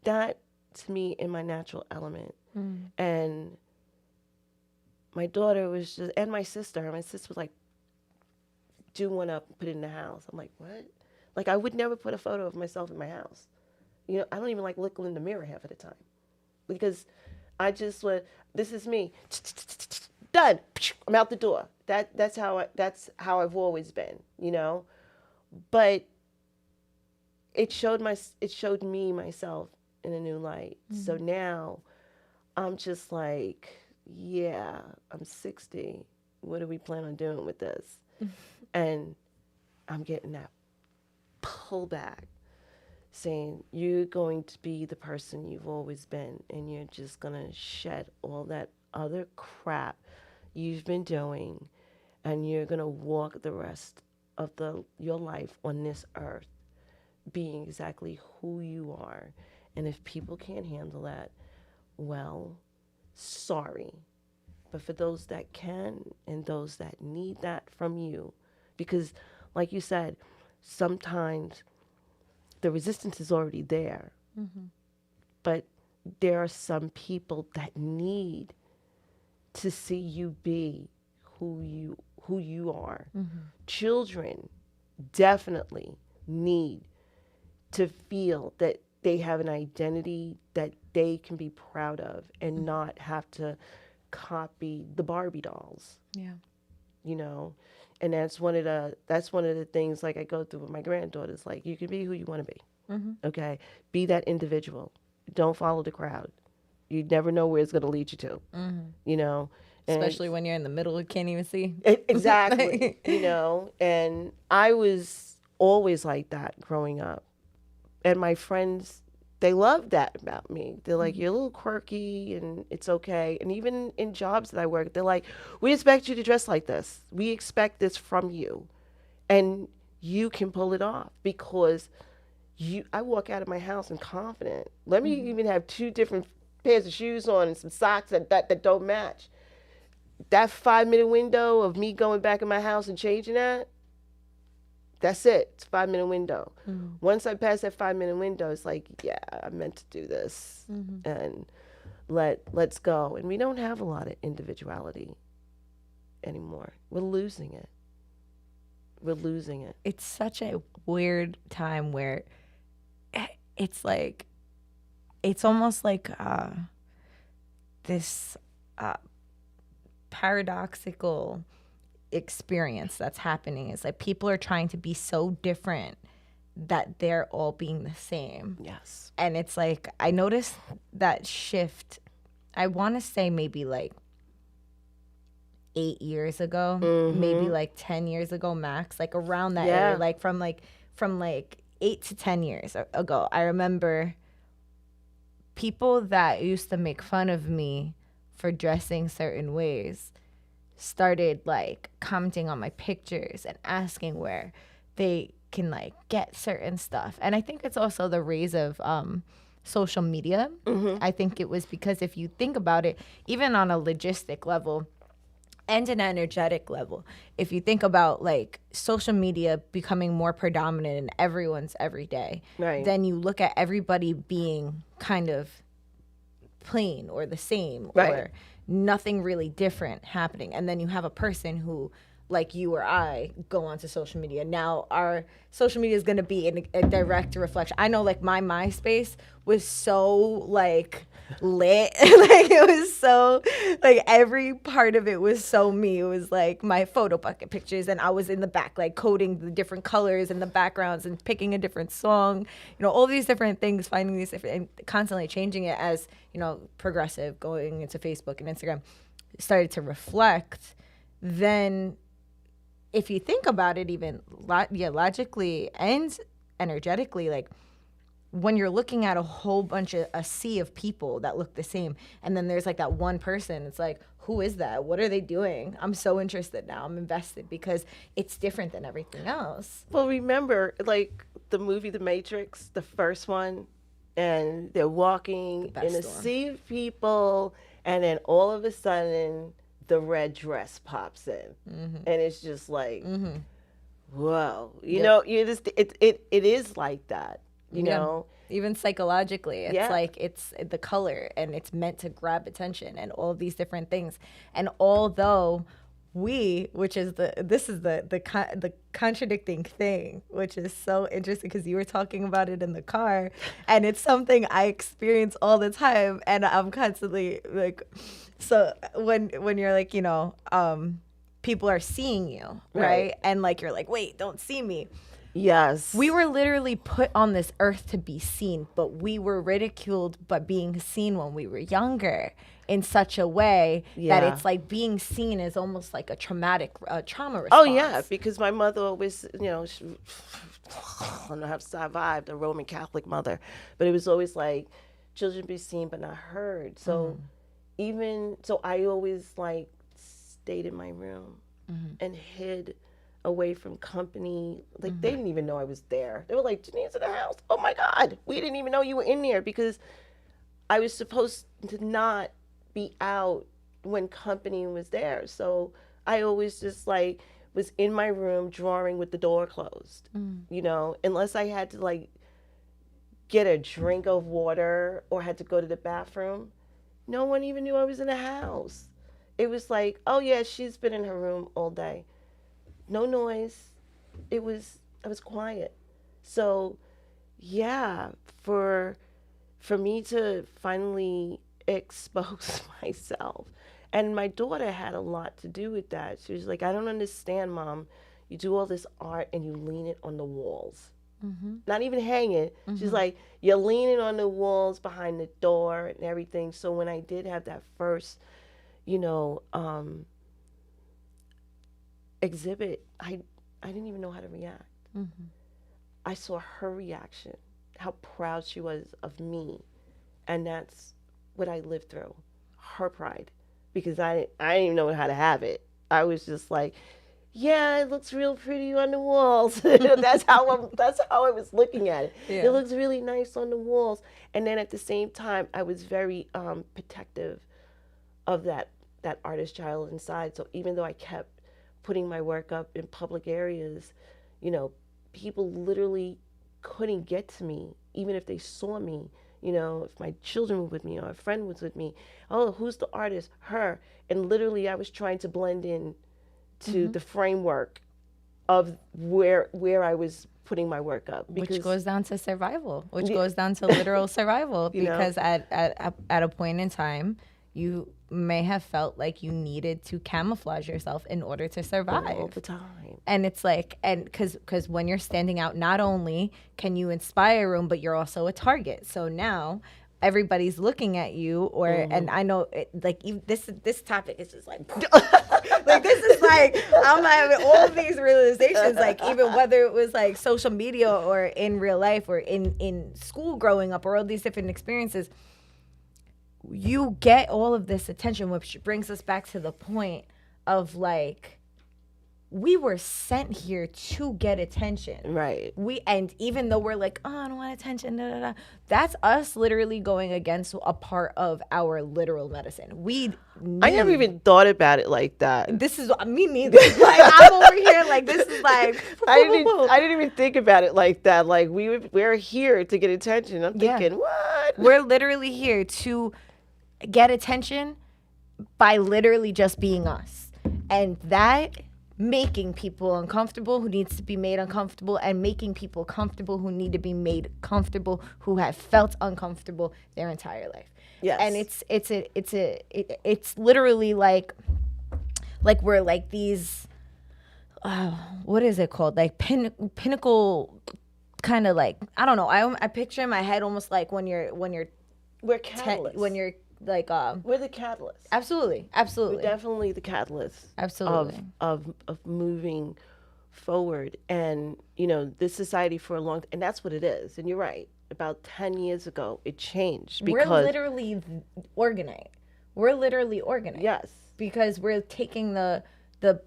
that to me in my natural element. And my daughter was just, and my sister was like, do one up and put it in the house. I'm like, what? Like, I would never put a photo of myself in my house. You know, I don't even like looking in the mirror half of the time, because I just would, this is me. Done. I'm out the door. That's how I've always been, you know. But it showed me myself in a new light. So now I'm just like, yeah, I'm 60. What do we plan on doing with this? And I'm getting that pullback, saying, you're going to be the person you've always been, and you're just going to shed all that other crap you've been doing, and you're going to walk the rest of your life on this earth being exactly who you are. And if people can't handle that, well, sorry. But for those that can, and those that need that from you, because like you said, sometimes the resistance is already there. But there are some people that need to see you be who you are. Children definitely need to feel that they have an identity that they can be proud of, and not have to copy the Barbie dolls. Yeah. You know, and that's one of the things, like, I go through with my granddaughters. Like, you can be who you want to be. Okay, be that individual. Don't follow the crowd. You never know where it's going to lead you to. You know, and Especially when you're in the middle, you can't even see. Exactly. You know, and I was always like that growing up, and my friends, they love that about me. They're like, you're a little quirky and it's okay. And even in jobs that I work, they're like, we expect you to dress like this. We expect this from you. And you can pull it off because I walk out of my house and confident. Let me even have two different pairs of shoes on and some socks that don't match. That 5 minute window of me going back in my house and changing that's it. It's a 5 minute window. Once I pass that 5 minute window, it's like, yeah, I meant to do this, and let's go. And we don't have a lot of individuality anymore. We're losing it. We're losing it. It's such a weird time where it's like, it's almost like this paradoxical experience that's happening. Is like people are trying to be so different that they're all being the same. Yes. And it's like, I noticed that shift, I want to say maybe like 8 years ago, maybe like 10 years ago max, like around that area, like from 8 to 10 years ago. I remember people that used to make fun of me for dressing certain ways started like commenting on my pictures and asking where they can like get certain stuff. And I think it's also the rise of social media. I think it was because if you think about it, even on a logistic level and an energetic level, if you think about like social media becoming more predominant in everyone's everyday, then you look at everybody being kind of plain or the same, or nothing really different happening. And then you have a person who, like you or I, go onto social media. Now our social media is going to be a direct reflection. I know like my MySpace was so like lit. Like it was so, like every part of it was so me. It was like my photo bucket pictures, and I was in the back like coding the different colors and the backgrounds and picking a different song, you know, all these different things, finding these different, and constantly changing it as, you know, progressive, going into Facebook and Instagram started to reflect. Then if you think about it, even logically and energetically, like when you're looking at a whole bunch of a sea of people that look the same, and then there's like that one person, it's like, who is that? What are they doing? I'm so interested now. I'm invested because it's different than everything else. Well, remember, like the movie The Matrix, the first one, and they're walking in a sea of people, and then all of a sudden, the red dress pops in, and it's just like, whoa, you know, you just it is like that, you know. Even psychologically, it's like it's the color, and it's meant to grab attention, and all of these different things. And although which is the contradicting thing, which is so interesting because you were talking about it in the car, and it's something I experience all the time, and I'm constantly like, so when you're like, you know, people are seeing you, right? And like you're like, wait, don't see me. Yes. We were literally put on this earth to be seen, but we were ridiculed by being seen when we were younger in such a way that it's like being seen is almost like a trauma response. Oh, yeah, because my mother always, you know, I don't know how to survive, a Roman Catholic mother, but it was always like, children be seen but not heard. So so I always like stayed in my room and hid away from company. Like they didn't even know I was there. They were like, Janine's in the house. Oh my God, we didn't even know you were in there, because I was supposed to not be out when company was there. So I always just like was in my room drawing with the door closed, you know, unless I had to like get a drink of water or had to go to the bathroom. No one even knew I was in the house. It was like, oh yeah, she's been in her room all day. No noise. I was quiet. So yeah, for me to finally expose myself. And my daughter had a lot to do with that. She was like, I don't understand, Mom. You do all this art and you lean it on the walls. Not even hang it. She's like, you're leaning on the walls behind the door and everything. So when I did have that first, you know, exhibit, I didn't even know how to react. I saw her reaction, how proud she was of me, and that's what I lived through, her pride, because I didn't even know how to have it. I was just like, yeah, it looks real pretty on the walls. That's how I was looking at it. It Yeah. looks really nice on the walls. And then at the same time, I was very protective of that artist child inside. So even though I kept putting my work up in public areas, you know, people literally couldn't get to me, even if they saw me. You know, if my children were with me or a friend was with me, oh, who's the artist? Her. And literally, I was trying to blend in to the framework of where I was putting my work up. Which goes down to survival, which Yeah. goes down to literal survival, You know? because at a point in time, you may have felt like you needed to camouflage yourself in order to all survive. the time. And it's like, and because when you're standing out, not only can you inspire a room, but you're also a target. So now everybody's looking at you, or and I know like this topic is just like like this is like I'm having all of these realizations, like even whether it was like social media or in real life or in school growing up or all these different experiences. You get all of this attention, which brings us back to the point of like, we were sent here to get attention. Right. And even though we're like, oh, I don't want attention, da, da, da, that's us literally going against a part of our literal medicine. I never even thought about it like that. This is me neither. Like I'm over here, like this is like. I didn't even think about it like that. Like we're here to get attention. I'm Yeah. thinking, what? We're literally here to get attention by literally just being us. And that making people uncomfortable who needs to be made uncomfortable, and making people comfortable who need to be made comfortable, who have felt uncomfortable their entire life. Yes. And it's literally like we're like these what is it called, like pinnacle kind of, like I don't know, I picture in my head almost like when you're We're catalysts. when you're like We're the catalysts. absolutely We're definitely the catalyst Absolutely. of moving forward. And you know, this society for a long and that's what it is. And you're right. About 10 years ago, it changed because we're literally organized. We're literally organized. yes, Because we're taking the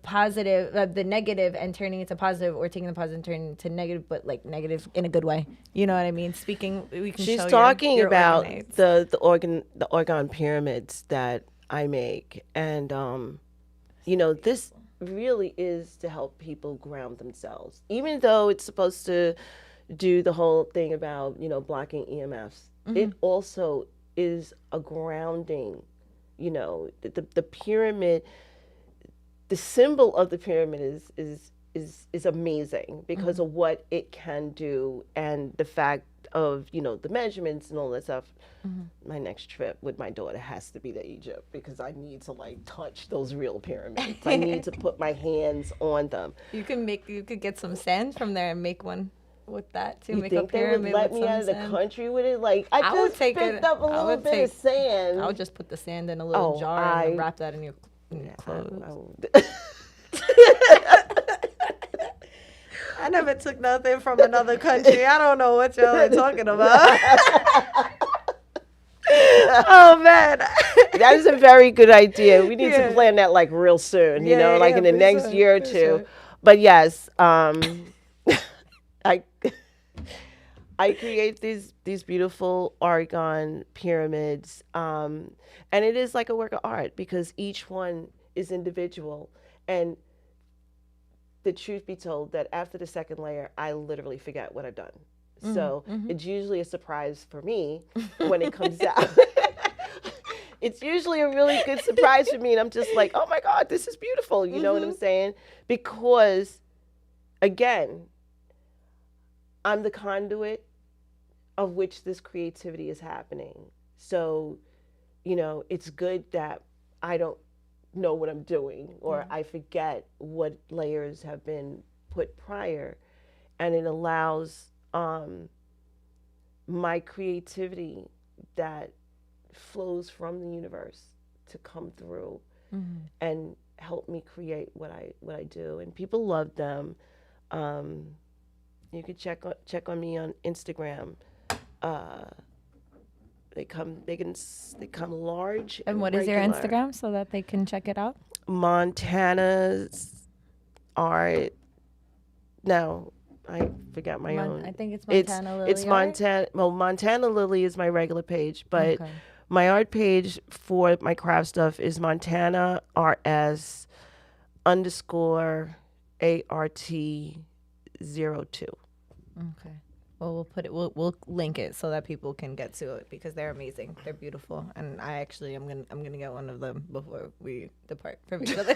positive, the negative, and turning it to positive, or taking the positive and turning it to negative, but like negative in a good way. You know what I mean? Speaking, we can. she's show talking you're about organized. the organ pyramids that I make, and you know, this really is to help people ground themselves, even though it's supposed to do the whole thing about, you know, blocking EMFs. It also is a grounding. You know, the pyramid, the symbol of the pyramid is amazing because of what it can do, and the fact of, you know, the measurements and all that stuff. My next trip with my daughter has to be to Egypt because I need to like touch those real pyramids. I need to put my hands on them. You could get some sand from there and make one with that too. You Make a think they would pyramid let with me some out of the sand. country with it? Like I would just take picked it- up a I little would bit of sand. I would just put the sand in a little Oh, jar and then wrap that in your clothes. I never took nothing from another country. I don't know what y'all are talking about. Oh man. That is a very good idea. We need Yeah. to plan that like real soon, you Yeah, know, like yeah, in the for next sure, year or for two. sure. But yes, I I create these beautiful Argon pyramids, and it is like a work of art because each one is individual. And the truth be told, that after the second layer, I literally forget what I've done. So it's usually a surprise for me when it comes out. It's usually a really good surprise for me, and I'm just like, oh my God, this is beautiful. You know what I'm saying? Because, again, I'm the conduit of which this creativity is happening. So, you know, it's good that I don't know what I'm doing, or I forget what layers have been put prior, and it allows my creativity that flows from the universe to come through and help me create what I do. And people love them. You can check on me on Instagram. Uh, they come large And and what is your regular. Instagram so that they can check it out? Montana's are no, I forgot my I own. think it's It's Montana it's Lily Art. Montana. Well, Montana Lily is my regular page, but Okay. my art page for my craft stuff is Montana RS underscore ART 02. Okay. Well, we'll put it. We'll link it so that people can get to it because they're amazing. They're beautiful, and I'm gonna get one of them before we depart from each other.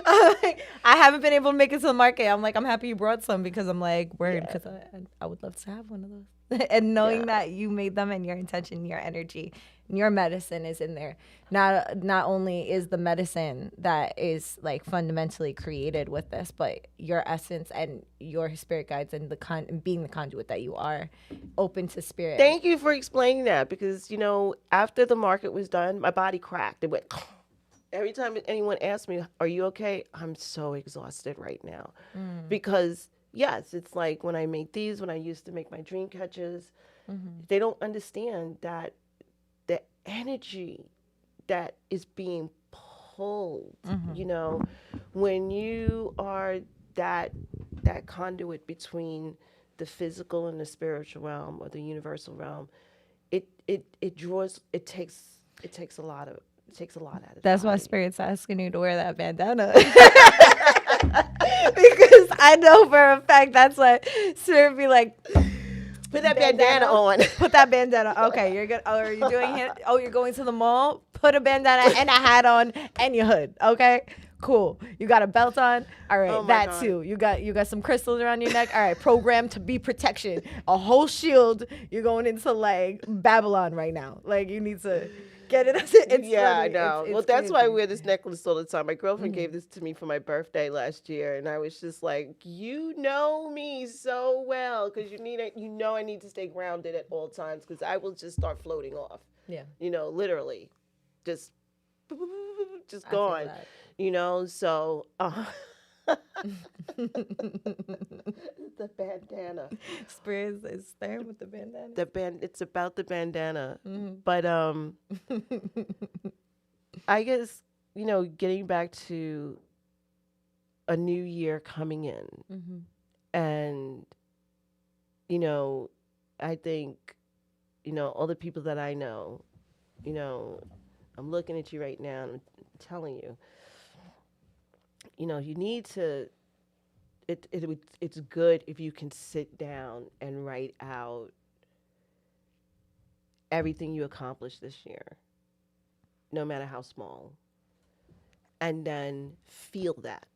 I haven't been able to make it to the market. I'm like, I'm happy you brought some because I'm like, word, Yeah. because I would love to have one of those. And knowing Yeah. that you made them and your intention, your energy, your medicine is in there. Not only is the medicine that is like fundamentally created with this, but your essence and your spirit guides and being the conduit that you are, open to spirit. Thank you for explaining that because after the market was done, my body cracked. It went. Every time anyone asks me, "Are you okay?" I'm so exhausted right now because yes, it's like when I make these, when I used to make my dream catches, they don't understand that the energy that is being pulled, when you are that conduit between the physical and the spiritual realm or the universal realm, it draws it takes a lot out of the That's why body. spirit's asking you to wear that bandana. Because I know for a fact that's what spirit be like. Put that bandana on. Put that bandana. Okay, you're good. Oh, are you doing it? Oh, you're going to the mall? Put a bandana and a hat on and your hood. Okay, cool. You got a belt on. All right, Oh my that God. too. You got some crystals around your neck. All right, programmed to be protection. A whole shield. You're going into like Babylon right now. Like you need to get it. It's Yeah, I funny. know. It's Well, that's why I crazy. wear this necklace all the time. My girlfriend gave this to me for my birthday last year, and I was just like, "You know me so well, because you need it. You know I need to stay grounded at all times, because I will just start floating off. Yeah. Literally, just, just I feel gone. that. So the bandana, Spirit is staring with the bandana. It's about the bandana, but I guess getting back to a new year coming in, and I think all the people that I know, I'm looking at you right now and I'm telling you, you need to. It's good if you can sit down and write out everything you accomplished this year, no matter how small, and then feel that,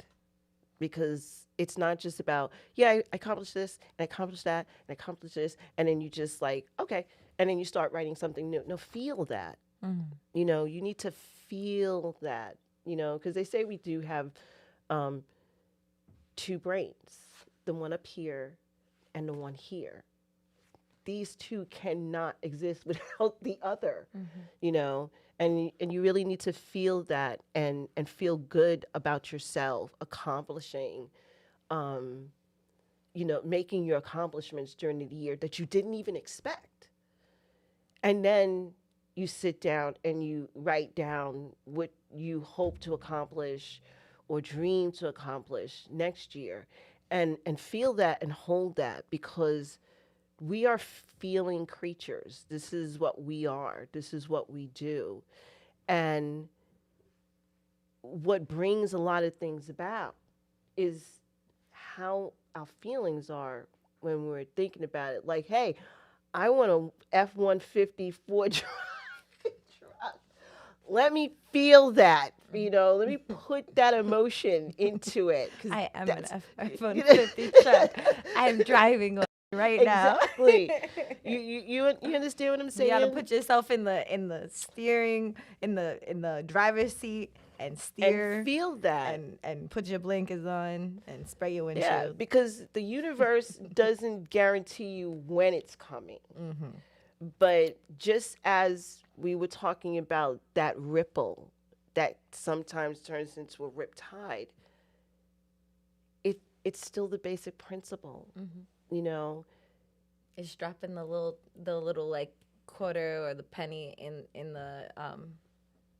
because it's not just about, yeah, I accomplished this and I accomplished that and I accomplished this, and then you just like, okay, and then you start writing something new. No, feel that. You need to feel that, because they say we do have two brains, the one up here and the one here. These two cannot exist without the other, and you really need to feel that and feel good about yourself accomplishing, making your accomplishments during the year that you didn't even expect. And then you sit down and you write down what you hope to accomplish or dream to accomplish next year, and feel that and hold that, because we are feeling creatures. This is what we are. This is what we do. And what brings a lot of things about is how our feelings are when we're thinking about it. Like, hey, I want a F-150 Ford truck. Let me feel that, let me put that emotion into it. I am an F-150 truck. I'm driving right now. Exactly. You understand what I'm saying? You gotta put yourself in the steering, in the driver's seat, and steer and feel that, and put your blinkers on and spray your windshield. yeah, because the universe doesn't guarantee you when it's coming. But just as we were talking about that ripple that sometimes turns into a rip tide, it's still the basic principle, It's dropping the little like quarter or the penny in the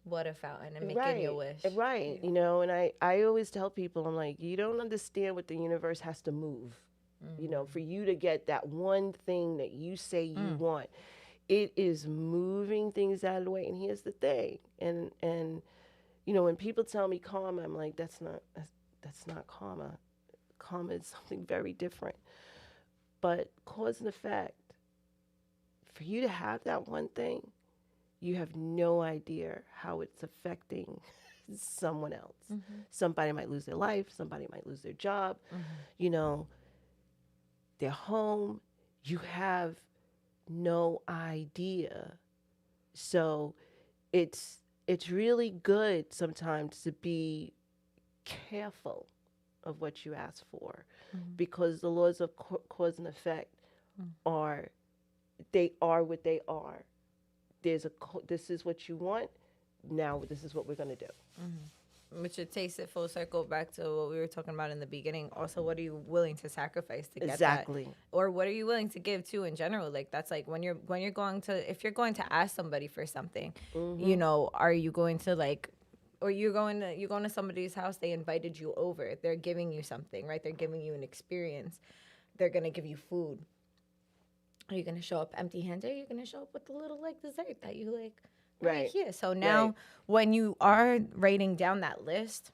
water fountain and making your Right, wish. right. You know, and I always tell people, I'm like, you don't understand what the universe has to move. You know, for you to get that one thing that you say you want, it is moving things out of the way. And here's the thing, and you know, when people tell me karma, I'm like, that's not karma. Karma is something very different. But cause and effect, for you to have that one thing, you have no idea how it's affecting someone else. Somebody might lose their life, somebody might lose their job, you know, their home. You have no idea. So it's really good sometimes to be careful of what you ask for, because the laws of cause and effect are, they are what they are. This is what you want. Now this is what we're going to do. Which it takes it full circle back to what we were talking about in the beginning. Also, what are you willing to sacrifice to get Exactly. that? Or what are you willing to give to in general? Like that's like when you're going to, if you're going to ask somebody for something, you know, are you going to like, or you're going to somebody's house, they invited you over, they're giving you something, right? They're giving you an experience. They're gonna give you food. Are you gonna show up empty handed? Or are you gonna show up with a little like dessert that you like right Right. here? So now Right. when you are writing down that list,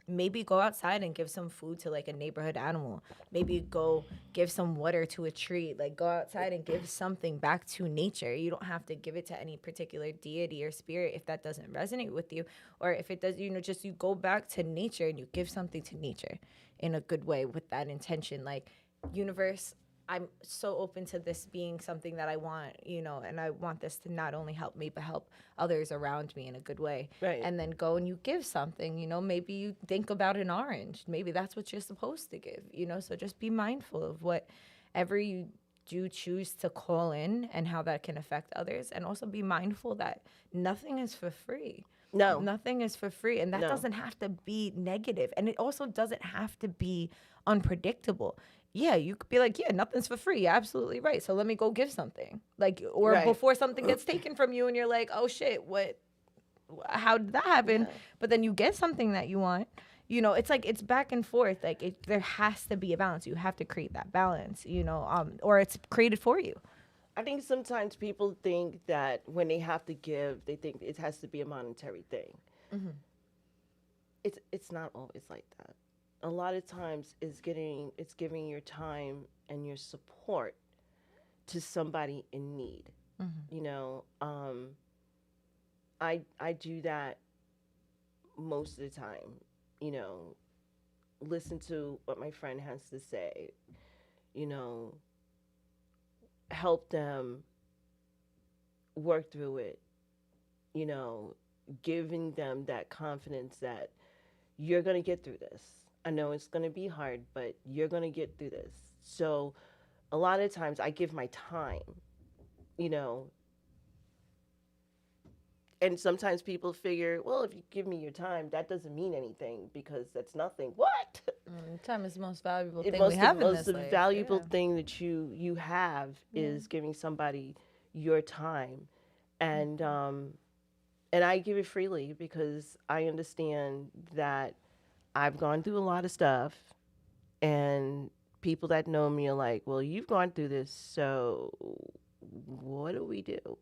maybe go outside and give some food to like a neighborhood animal. Maybe go give some water to a tree. Like go outside and give something back to nature. You don't have to give it to any particular deity or spirit if that doesn't resonate with you. Or if it does, you know, just you go back to nature and you give something to nature in a good way with that intention. Like, universe, I'm so open to this being something that I want, you know, and I want this to not only help me, but help others around me in a good way. Right. And then go and you give something, you know, maybe you think about an orange. Maybe that's what you're supposed to give, you know, so just be mindful of whatever you do choose to call in and how that can affect others. And also be mindful that nothing is for free. No. Nothing is for free. And that No. doesn't have to be negative. And it also doesn't have to be unpredictable. Yeah, you could be like, yeah, nothing's for free. You're absolutely right. So let me go give something. Like, or Right. before something gets taken from you and you're like, oh shit, how did that happen? Yeah. But then you get something that you want. You know, it's like it's back and forth. Like there has to be a balance. You have to create that balance, you know, or it's created for you. I think sometimes people think that when they have to give, they think it has to be a monetary thing. It's not always like that. A lot of times it's giving your time and your support to somebody in need. You know, I do that most of the time. You know, listen to what my friend has to say. You know, help them work through it. You know, giving them that confidence that you're going to get through this. I know it's going to be hard, but you're going to get through this. So a lot of times I give my time, you know, and sometimes people figure, well, if you give me your time, that doesn't mean anything because that's nothing. What? Time is the most valuable It thing most we the have in most this the life. valuable Yeah. thing that you have is giving somebody your time, and I give it freely because I understand that I've gone through a lot of stuff, and people that know me are like, well, you've gone through this, so what do we do?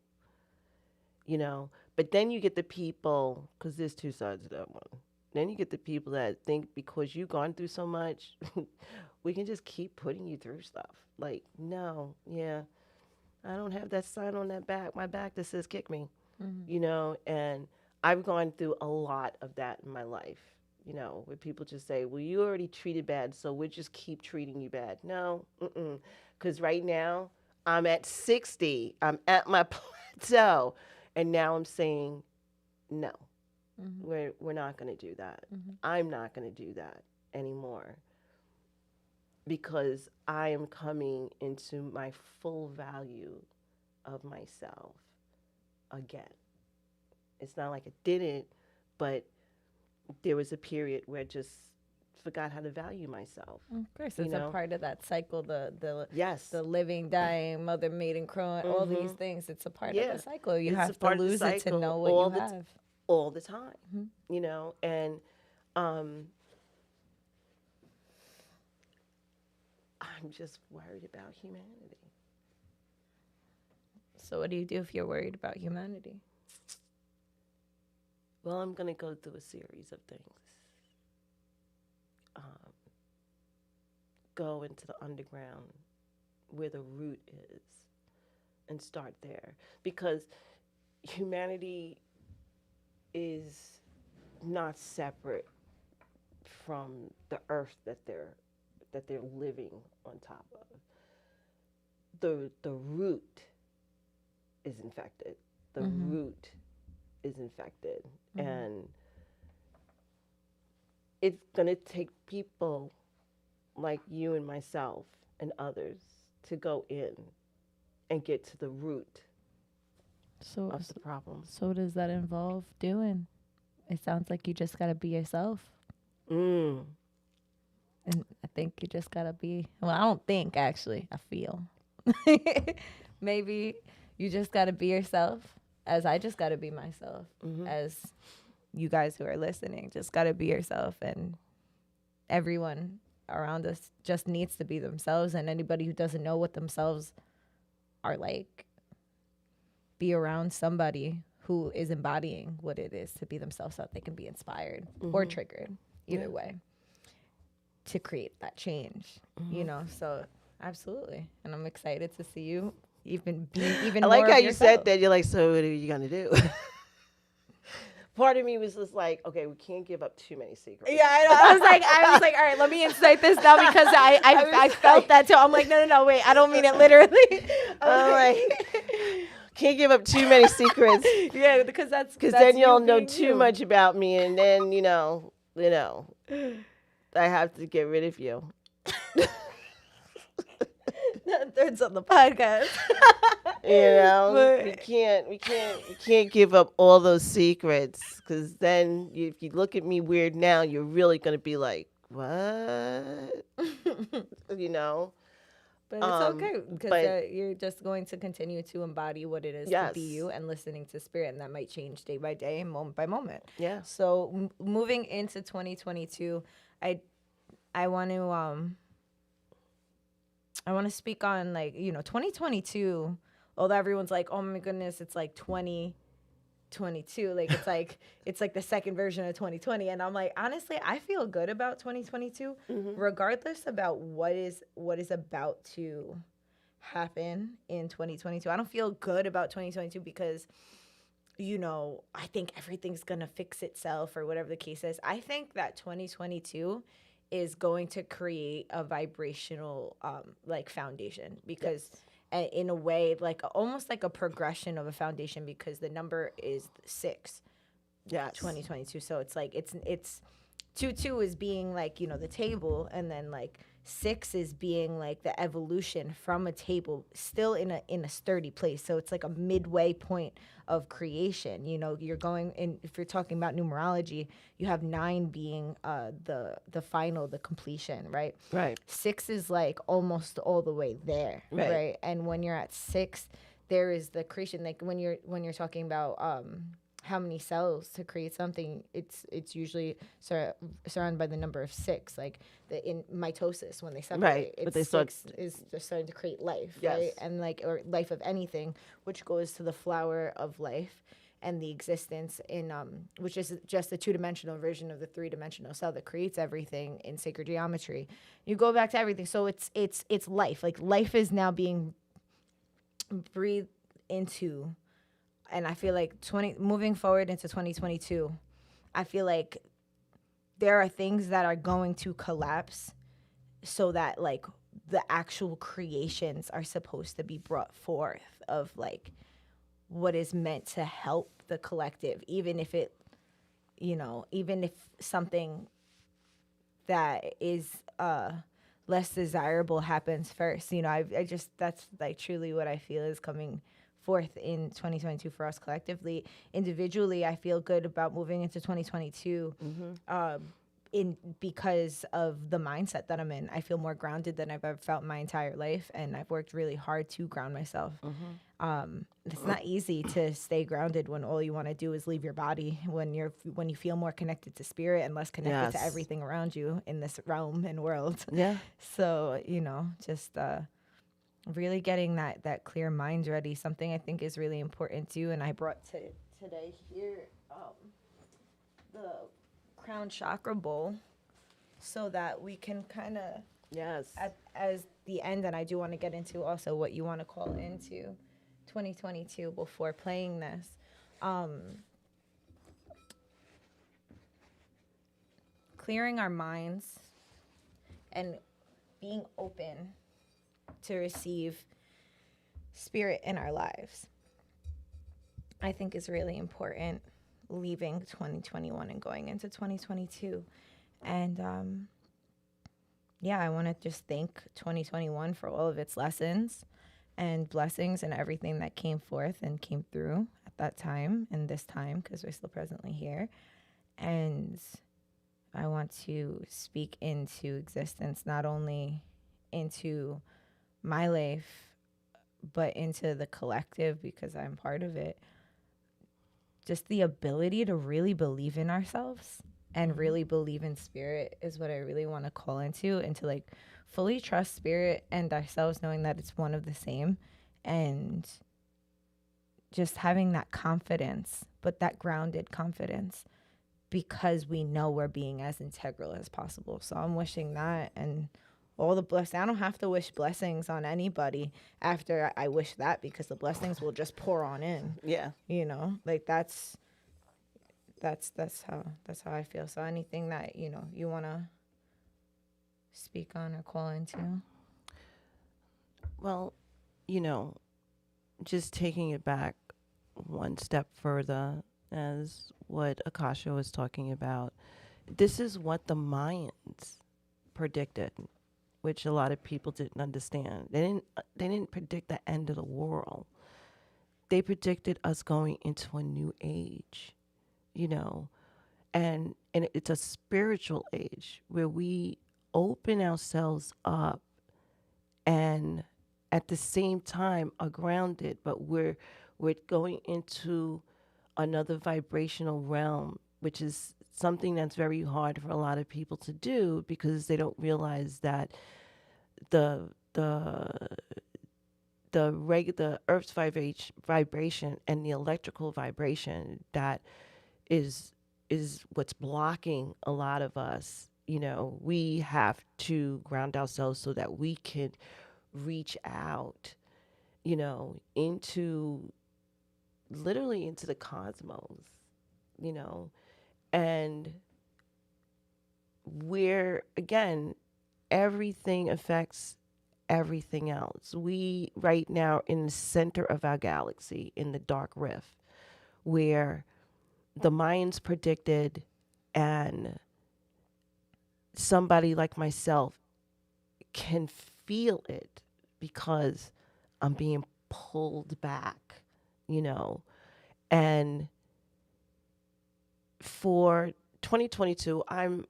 You know, but then you get the people, because there's two sides of that one. Then you get the people that think because you've gone through so much, we can just keep putting you through stuff. Like, no, yeah, I don't have that sign on my back that says kick me, you know, and I've gone through a lot of that in my life, you know, where people just say, well, you already treated bad, so we'll just keep treating you bad. No, because right now I'm at 60, I'm at my plateau, and now I'm saying, no, we're not going to do that. I'm not going to do that anymore because I am coming into my full value of myself again. It's not like it didn't, but there was a period where just forgot how to value myself. Of course, You it's know? a part of that cycle. The Yes. the living, dying, mother, maiden, crowing, all these things. It's a part of Yeah. the cycle. You It's a have to part of the lose it to cycle know what you all the have. all the time. You know, and um, I'm just worried about humanity. So what do you do if you're worried about humanity? Well, I'm going to go through a series of things. Um, go into the underground where the root is and start there. Because humanity is not separate from the earth that they're living on top of. The root is infected. The root is infected. And it's going to take people like you and myself and others to go in and get to the root So of the problem. so what does that involve doing? It sounds like you just gotta be yourself. Mm. And I think you just gotta be. Well, I don't think actually. I feel. Maybe you just gotta be yourself, as I just gotta be myself, as you guys who are listening just gotta be yourself, and everyone around us just needs to be themselves. And anybody who doesn't know what themselves are like, be around somebody who is embodying what it is to be themselves, so that they can be inspired or triggered, either way, to create that change. You know, so absolutely. And I'm excited to see you even I more like of how you yourself. said that. You're like, so what are you going to do? Part of me was just like, okay, we can't give up too many secrets. Yeah, I know. I was like, all right, let me incite this now, because I felt that too. I'm like, no, wait, I don't mean it literally. I'm like, can't give up too many secrets. Yeah, because that's Then you'll you know being too you. much about me, and then you know, I have to get rid of you. That's on the podcast. We can't give up all those secrets, because then if you look at me weird now, you're really gonna be like, what? you know. But it's okay, because but- you're just going to continue to embody what it is to be Yes. you, and listening to spirit, and that might change day by day, moment by moment. Yeah. So moving into 2022, I want to speak on, like, 2022. Although everyone's like, oh my goodness, it's like 2022, like it's like the second version of 2020, and I'm like, honestly, I feel good about 2022, regardless about what is about to happen in 2022. I don't feel good about 2022 because I think everything's gonna fix itself, or whatever the case is. I think that 2022 is going to create a vibrational like foundation, because in a way, like almost like a progression of a foundation, because the number is 6. Yes. 2022. So it's like it's 2 is being like, the table, and then like 6 is being like the evolution from a table, still in a sturdy place. So it's like a midway point of creation. You're going in, if you're talking about numerology, you have 9 being the final, the completion, right? Right. 6 is like almost all the way there, right? And when you're at 6, there is the creation. Like when you're talking about how many cells to create something, it's usually surrounded by the number of 6, like in mitosis, when they separate. Right, but they start 6 is just starting to create life, Yes. right? And like, or life of anything, which goes to the flower of life, and the existence in which is just the 2-dimensional version of the 3-dimensional cell that creates everything in sacred geometry. You go back to everything, so it's life. Like life is now being breathed into. And I feel like moving forward into 2022, I feel like there are things that are going to collapse, so that like the actual creations are supposed to be brought forth of like what is meant to help the collective, even if even if something that is less desirable happens first. I just, that's like truly what I feel is coming forth in 2022 for us collectively. Individually, I feel good about moving into 2022 because of the mindset that I'm in. I feel more grounded than I've ever felt in my entire life, and I've worked really hard to ground myself. It's not easy to stay grounded when all you want to do is leave your body. When you feel more connected to spirit and less connected to Yes. everything around you in this realm and world. Yeah. So just really getting that clear mind ready. Something I think is really important too, and I brought today here the crown chakra bowl so that we can kind of Yes. as the end, and I do want to get into also what you want to call into 2022 before playing this. Clearing our minds and being open to receive spirit in our lives, I think is really important, leaving 2021 and going into 2022. And I want to just thank 2021 for all of its lessons and blessings and everything that came forth and came through at that time and this time, because we're still presently here. And I want to speak into existence, not only into my life, but into the collective, because I'm part of it. Just the ability to really believe in ourselves and really believe in spirit is what I really want to call into, and to like fully trust spirit and ourselves, knowing that it's one of the same, and just having that confidence, but that grounded confidence, because we know we're being as integral as possible. So I'm wishing that, and all the blessings. I don't have to wish blessings on anybody after I wish that, because the blessings will just pour on in. Yeah. Like that's how I feel. So anything that you want to speak on or call into. Well, just taking it back one step further, as what Akasha was talking about, this is what the Mayans predicted, which a lot of people didn't understand. They didn't predict the end of the world. They predicted us going into a new age, and it's a spiritual age where we open ourselves up and at the same time are grounded, but we're going into another vibrational realm, which is something that's very hard for a lot of people to do, because they don't realize that the Earth's vibration and the electrical vibration that is what's blocking a lot of us. We have to ground ourselves so that we can reach out, into literally into the cosmos, and where again everything affects everything else. We right now in the center of our galaxy, in the dark rift, where the Mayans predicted, and somebody like myself can feel it because I'm being pulled back, and for 2022, I'm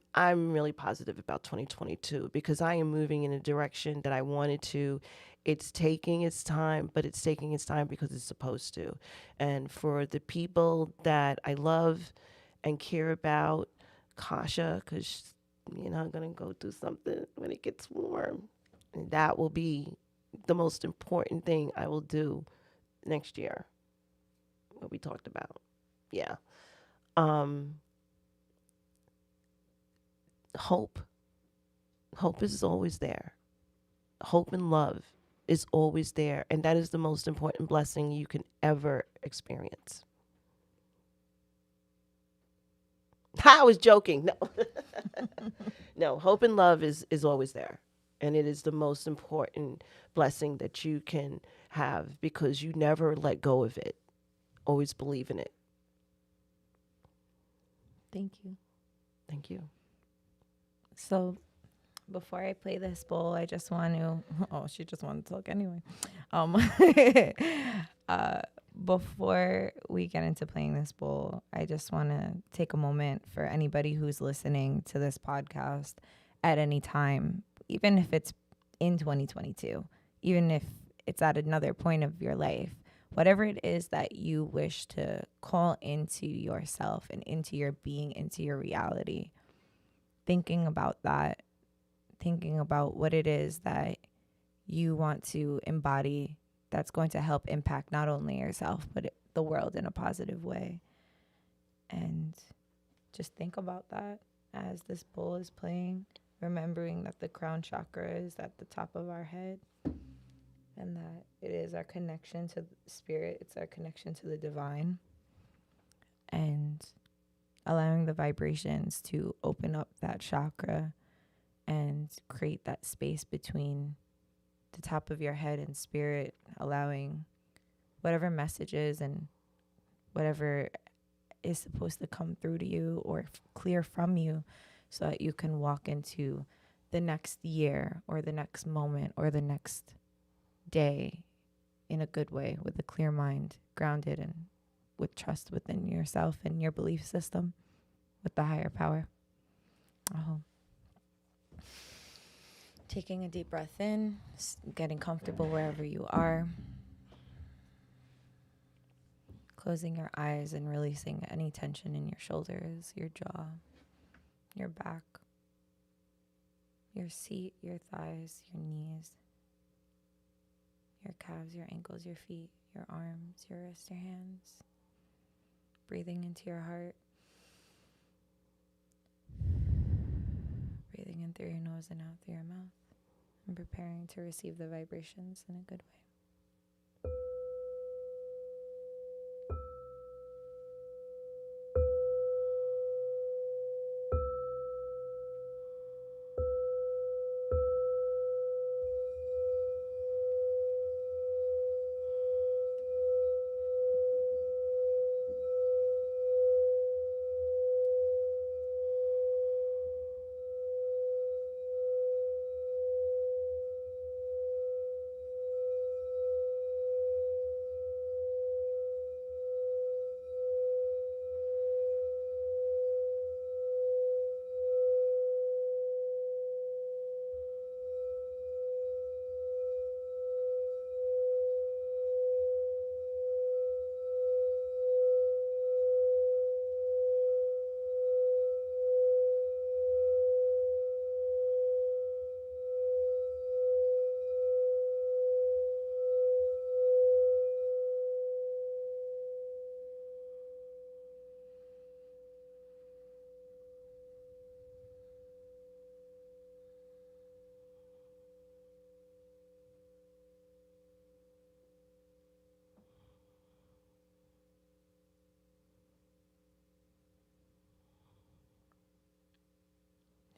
really positive about 2022, because I am moving in a direction that I wanted to. It's taking its time, but it's taking its time because it's supposed to. And for the people that I love and care about, Kasha, because you're not going to go through something when it gets warm. And that will be the most important thing I will do next year, what we talked about. Yeah. Hope is always there. Hope and love is always there, and that is the most important blessing you can ever experience. I was joking. No. No, hope and love is always there, and it is the most important blessing that you can have, because you never let go of it. Always believe in it. Thank you. Thank you. So before I play this bowl, I just want to. Oh, she just wanted to talk anyway. before we get into playing this bowl, I just want to take a moment for anybody who's listening to this podcast at any time, even if it's in 2022, even if it's at another point of your life, whatever it is that you wish to call into yourself and into your being, into your reality, thinking about that, thinking about what it is that you want to embody that's going to help impact not only yourself, but the world in a positive way. And just think about that as this bowl is playing, remembering that the crown chakra is at the top of our head and that it is our connection to spirit, it's our connection to the divine, and allowing the vibrations to open up that chakra and create that space between the top of your head and spirit, allowing whatever messages and whatever is supposed to come through to you or clear from you so that you can walk into the next year or the next moment or the next day in a good way with a clear mind, grounded and with trust within yourself and your belief system with the higher power. Taking a deep breath in, getting comfortable wherever you are. Closing your eyes and releasing any tension in your shoulders, your jaw, your back, your seat, your thighs, your knees, your calves, your ankles, your feet, your arms, your wrists, your hands. Breathing into your heart. Breathing in through your nose and out through your mouth. And preparing to receive the vibrations in a good way.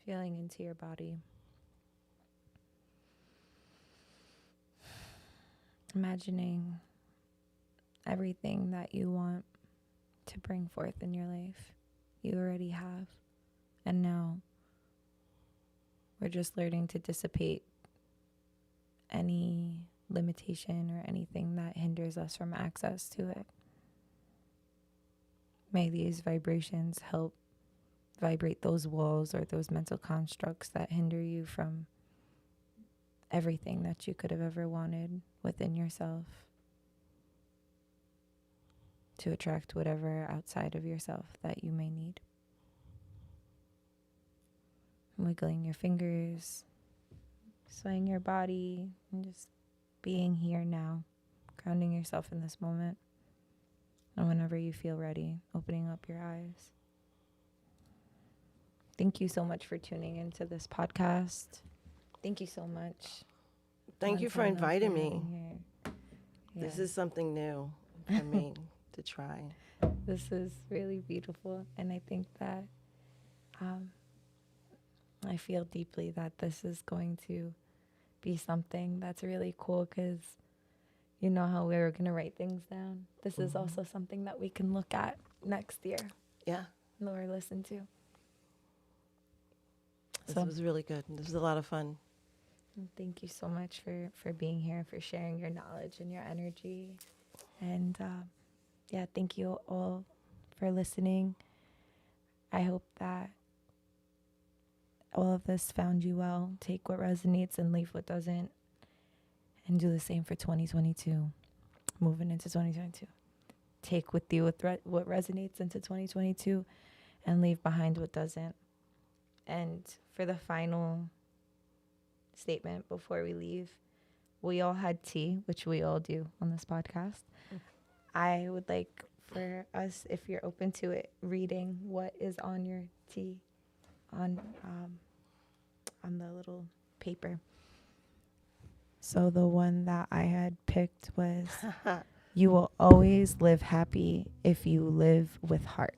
Feeling into your body. Imagining everything that you want to bring forth in your life. You already have. And now we're just learning to dissipate any limitation or anything that hinders us from access to it. May these vibrations help vibrate those walls or those mental constructs that hinder you from everything that you could have ever wanted within yourself, to attract whatever outside of yourself that you may need. Wiggling your fingers, swaying your body, and just being here now, grounding yourself in this moment. And whenever you feel ready, opening up your eyes. Thank you so much for tuning into this podcast. Thank you so much. Thank you for Montana, inviting for me. having here. This Yeah. is something new for me to try. This is really beautiful. And I think that I feel deeply that this is going to be something that's really cool, because you know how we were going to write things down. This is also something that we can look at next year Yeah, or listen to. this So was really good. This was a lot of fun. thank you so much for being here, for sharing your knowledge and your energy. And yeah, thank you all for listening. I hope that all of this found you well. Take what resonates and leave what doesn't. And do the same for 2022. Moving into 2022. Take with you what resonates into 2022 and leave behind what doesn't. And for the final statement before we leave, we all had tea, which we all do on this podcast. I would like for us, if you're open to it, reading what is on your tea on the little paper. So the one that I had picked was, you will always live happy if you live with heart.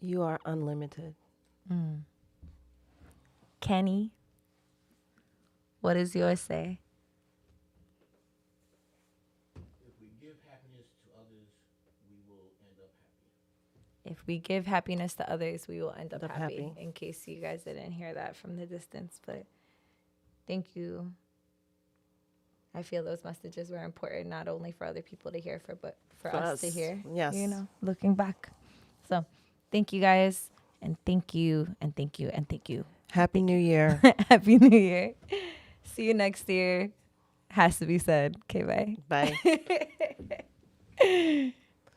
You are unlimited. Kenny, what does yours say? If we give happiness to others, we will end up happy. If we give happiness to others, we will end up End up happy. happy. In case you guys didn't hear that from the distance, but thank you. I feel those messages were important, not only for other people to hear, but for us to hear. Yes. You know, looking back. So thank you guys, and thank you, and thank you, and thank you. Happy New Year. Happy New Year. See you next year. Has to be said. Okay, bye. Bye.